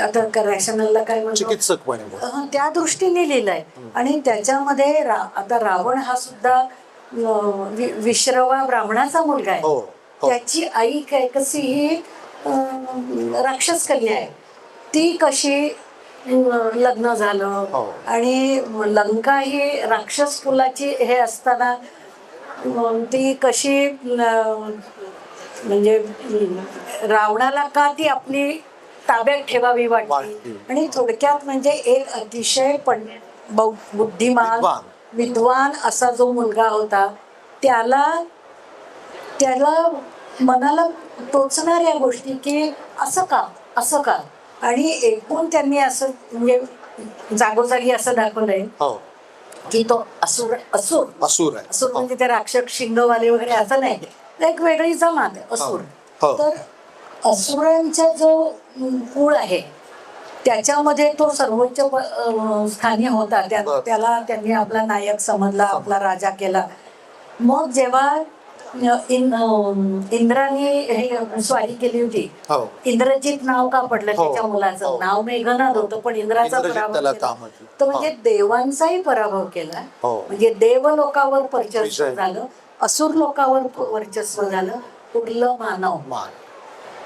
आता रॅशनलला काय म्हणतो त्या दृष्टीने लिहिलंय. आणि त्याच्यामध्ये आता रावण हा सुद्धा विश्रवा ब्राह्मणाचा मुलगा आहे. त्याची आई काय कशी ही राक्षस कन्या आहे, ती कशी लग्न झालं आणि लंका ही राक्षस कुलाची हे असताना ती कशी म्हणजे रावणाला का ती आपली ताब्यात ठेवावी वाटली. आणि थोडक्यात म्हणजे एक अतिशय बुद्धिमान विद्वान असा जो मुलगा होता, त्याला मनाला टोचणाऱ्या गोष्टी की असं का असं का. आणि एकूण त्यांनी असं म्हणजे जागोजागी असं दाखवलंय की तो असुर असुर असुर असुर म्हणजे ते राक्षस शिंगवाले वगैरे असं नाही, एक वेगळी जमात असुर. तर असुरांचा जो कुळ आहे त्याच्यामध्ये तो सर्वोच्च स्थानी होता. त्याला त्यांनी आपला नायक समजला, आपला राजा केला. मग जेव्हा इंद्राने हे स्वारी केली होती, इंद्रजित नाव का पडलं त्याच्या मुलाचं नाव मेघनाद होतं, पण इंद्राचा पराभव केला. तर म्हणजे देवांचाही पराभव केला, म्हणजे देवलोकावर वर्चस्व झालं, असुर लोकावर वर्चस्व झालं, उरलं मानव.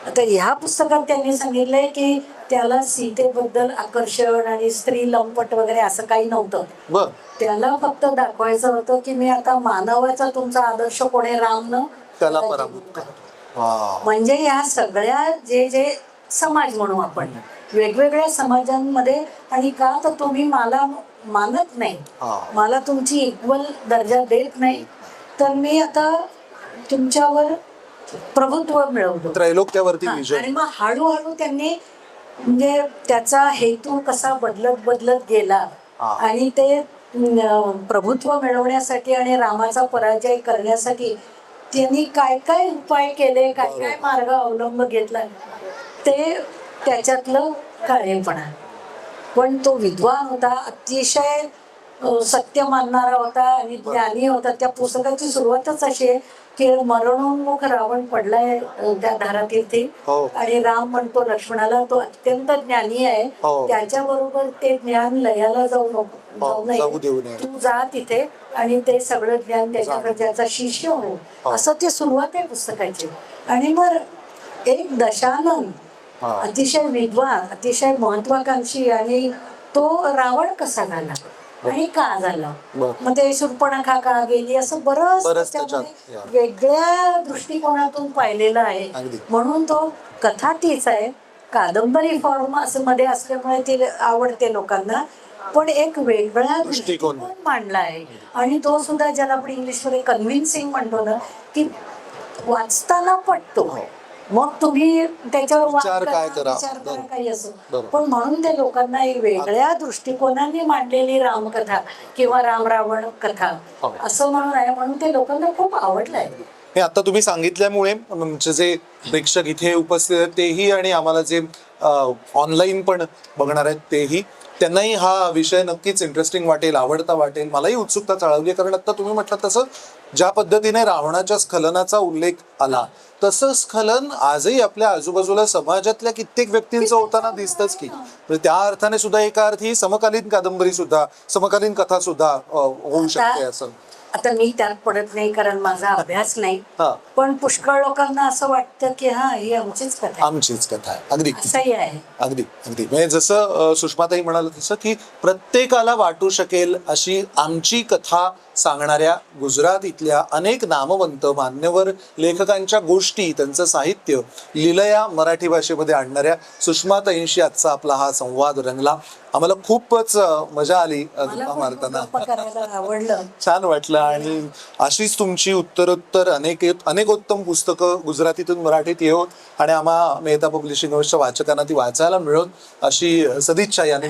आता ह्या पुस्तकात त्यांनी सांगितलंय की त्याला सीतेबद्दल आकर्षण आणि स्त्री लंपट वगैरे असं काही नव्हतं. त्याला फक्त दाखवायचं होतं की मी आता मानवाचा तुमचा आदर्श कोणी रामनं त्याला पराभूत करतो. म्हणजे ह्या सगळ्या जे समाज म्हणू आपण वेगवेगळ्या समाजांमध्ये, आणि का तर तुम्ही मला मानत नाही, मला तुमची इक्वल दर्जा देत नाही, तर मी आता तुमच्यावर प्रभुत्व मिळवलं. त्रैलोक्यावरती हा, विजय. आणि मग हळूहळू त्यांनी म्हणजे त्याचा हेतू कसा बदलत बदलत गेला हा. आणि ते प्रभुत्व मिळवण्यासाठी आणि रामाचा पराजय करण्यासाठी त्यांनी काय काय उपाय केले, काय काय मार्ग अवलंब घेतला, ते त्याच्यातलं कार्यपणा. पण तो विद्वान होता, अतिशय सत्य मानणारा होता आणि ज्ञानी होता. त्या पुस्तकाची सुरुवातच अशी आहे की मरणोन्मुख रावण पडलाय त्या धारातीर्थी हो. आणि राम म्हणतो लक्ष्मणाला तो अत्यंत ज्ञानी आहे, हो. त्याच्याबरोबर ते ज्ञान लयाला जाऊ जाऊ देऊ नये. तू जा तिथे आणि ते सगळं ज्ञान त्याच्याकडे त्याचा शिष्य हो, असं ते सुरुवात आहे पुस्तकाची. आणि मग एक दशानन अतिशय विद्वान, अतिशय महत्वाकांक्षी, आणि तो रावण कसा झाला आणि का झाला, मग ते शूर्पणखा का गेली, असं बरंच त्याच्यामध्ये वेगळ्या दृष्टिकोनातून पाहिलेलं आहे. म्हणून तो कथा तीच आहे, कादंबरी फॉर्म असं मध्ये असल्यामुळे ती आवडते लोकांना, पण एक वेगळा दृष्टिकोन मांडला आहे. आणि तो सुद्धा ज्याला आपण इंग्लिशमध्ये कन्व्हिन्सिंग म्हणतो ना, की वाचताना पटतो. मग तुम्ही त्याच्यावर विचार काय करा, काही असो, पण म्हणून ते लोकांना एक वेगळ्या दृष्टिकोनाने मांडलेली रामकथा किंवा राम रावण कथा असं म्हणून आहे, म्हणून ते लोकांना खूप आवडलंय. हे आता तुम्ही सांगितल्यामुळे आमचे जे प्रेक्षक इथे उपस्थित आहेत तेही आणि आम्हाला जे ऑनलाईन पण बघणार आहेत तेही, त्यांनाही हा विषय नक्कीच इंटरेस्टिंग वाटेल, आवडता वाटेल. मलाही उत्सुकता चाळवली, कारण आता तुम्ही म्हटलं तसं ज्या पद्धतीने रावणाच्या स्खलनाचा उल्लेख आला, तसं स्खलन आजही आपल्या आजूबाजूला समाजातल्या कित्येक व्यक्तींचं होताना दिसतंच की. त्या अर्थाने सुद्धा एका अर्थी ही समकालीन कादंबरी सुद्धा, समकालीन कथा सुद्धा होऊ शकते असं. आता मी त्यात पडत नाही कारण माझा अभ्यास नाही, पण पुष्कळ लोकांना असं वाटतं की हा ही आमचीच कथा आहे. अगदी असंही आहे. अगदी अगदी म्हणजे जसं सुषमाताई म्हणाल तसं की प्रत्येकाला वाटू शकेल अशी आमची कथा सांगणाऱ्या गुजरातीतल्या अनेक नामवंत मान्यवर लेखकांच्या गोष्टी, त्यांचं साहित्य लिलया मराठी भाषेमध्ये आणणाऱ्या सुषमाताईंशी आजचा आपला हा संवाद रंगला. आम्हाला खूपच मजा आली गप्पा मारताना, आवडलं, छान वाटलं. आणि अशीच तुमची उत्तरोत्तर अनेकोत्तम पुस्तकं गुजरातीतून मराठीत येऊन आणि आम्हा मेहता पब्लिशिंग हाऊसच्या वाचकांना ती वाचायला मिळून अशी सदिच्छा याने.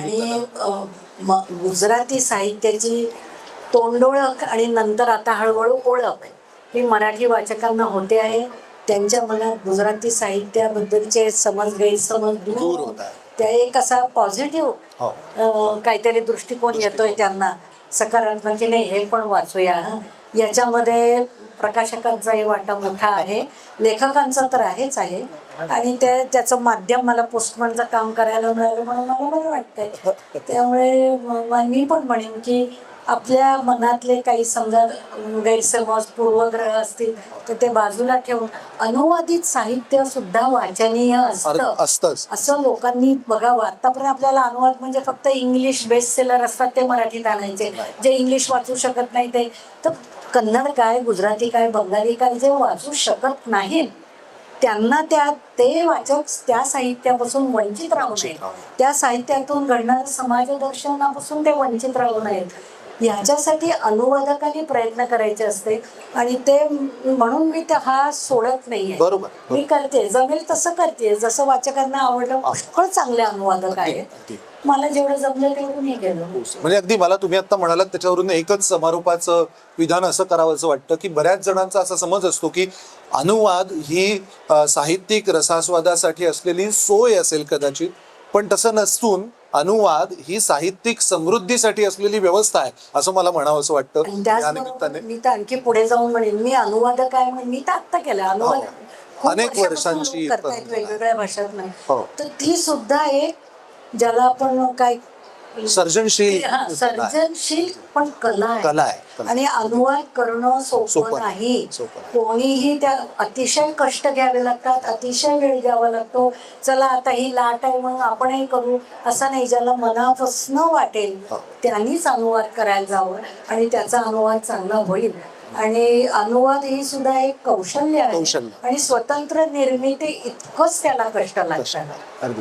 गुजराती साहित्याची तोंडोळख आणि नंतर आता हळूहळू ओळख ही मराठी वाचकांना होते आहे. त्यांच्या मनात गुजराती साहित्याबद्दलचे समज गैरसमज दूर होत आहे. त्या एक असा पॉझिटिव्ह काहीतरी दृष्टिकोन येतोय त्यांना, सकारात्मक की नाही हे पण वाचूया. याच्यामध्ये प्रकाशकांचाही वाटा मोठा आहे, लेखकांचा तर आहेच आहे, आणि त्याचं माध्यम मला पोस्टमनचं काम करायला मिळालं म्हणून मला बरं वाटतंय. त्यामुळे मी पण म्हणेन की आपल्या मनातले काही समजा गैरसमज, पूर्वग्रह असतील तर ते बाजूला ठेवून अनुवादित साहित्य सुद्धा वाचनीय असतं असं लोकांनी बघावं. आतापर्यंत आपल्याला अनुवाद म्हणजे फक्त इंग्लिश बेस्ट सेलर असतात ते मराठीत आणायचे, जे इंग्लिश वाचू शकत नाही ते. तर कन्नड काय, गुजराती काय, बंगाली काय जे वाचू शकत नाहीत त्यांना ते वाचक त्या साहित्यापासून वंचित राहू नये, त्या साहित्यातून घडणाऱ्या समाजदर्शनापासून ते वंचित राहू नयेत, ह्याच्यासाठी अनुवादकांनी प्रयत्न करायचे असते. आणि ते म्हणून मी हा सोडत नाहीये, मी करते, जमेल तसं करते, जसं वाचकांना आवडलं. पुष्कळ चांगले अनुवादक आहेत, मला जेवढं जमलं तेवढं मी केलं. म्हणजे अगदी मला तुम्ही आता म्हणालात त्याच्यावरून एकच समारोपाचं विधान असं करावं असं वाटतं की बऱ्याच जणांचा असा समज असतो की अनुवाद ही साहित्यिक रसास्वादासाठी असलेली सोय असेल कदाचित, पण तसं नसून अनुवाद ही साहित्यिक समृद्धीसाठी असलेली व्यवस्था आहे असं मला म्हणावं असं वाटतं. मी तर आणखी पुढे जाऊन म्हणेन, मी अनुवादक आहे म्हणून मी तर आत्ता केलं अनुवाद अनेक वर्षांची करतायत वेगवेगळ्या भाषात नाही, तर ती सुद्धा एक ज्याला आपण काय सर्जनशील पण कला आहे. आणि अनुवाद करणं सोपं नाही. कोणीही त्या अतिशय कष्ट घ्यावे लागतात, अतिशय वेळ द्यावा लागतो. चला आता ही लाट आहे म्हणून आपणही करू असं नाही, ज्याला मनापासून वाटेल त्यांनीच अनुवाद करायला जावं आणि त्याचा अनुवाद चांगला होईल. आणि अनुवाद ही सुद्धा एक कौशल्य आहे आणि स्वतंत्र निर्मिती इतकंच त्याला कष्ट लागतात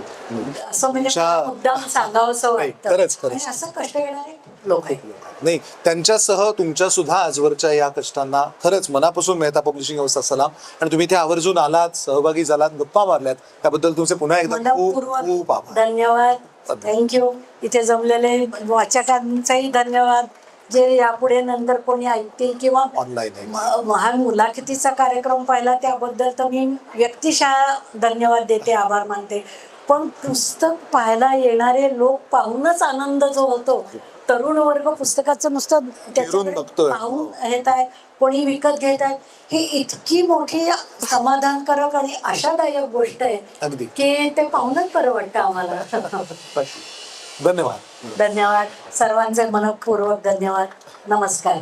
असं म्हणजे मुद्दाम सांगावं असं वाटतं. असं कष्ट घेणारे लोक आहेत. नाही, त्यांच्यासह तुमच्या सुद्धा आजवरच्या या कष्टांना खरंच मनापासून मेहता पब्लिशिंग हाऊसचा सलाम. आणि तुम्ही इथे आवर्जून आलात, सहभागी झालात, गप्पा मारल्यात, त्याबद्दल तुमचे पुन्हा एकदा खूप मनपूर्वक खूप आभार. धन्यवाद. थँक्यू. इथे जमलेले वाचकांचाही धन्यवाद, जे यापुढे नंतर कोणी ऐकतील किंवा ऑनलाईन आहे. हा मुलाखतीचा कार्यक्रम पाहिला त्याबद्दल तर मी व्यक्तिशः धन्यवाद देते, आभार मानते. पण पुस्तक पाहायला येणारे लोक पाहूनच आनंद जो होतो, तरुण वर्ग पुस्तकाचं नुसतं त्याच्याकडे बघतोय. पाहून घेत आहे, कोणी विकत घेत आहे, ही इतकी मोठी समाधानकारक आणि आशादायक गोष्ट आहे अगदी. की ते पाहूनच बरं वाटतं आम्हाला. धन्यवाद. धन्यवाद सर्वांचे मनपूर्वक धन्यवाद. नमस्कार.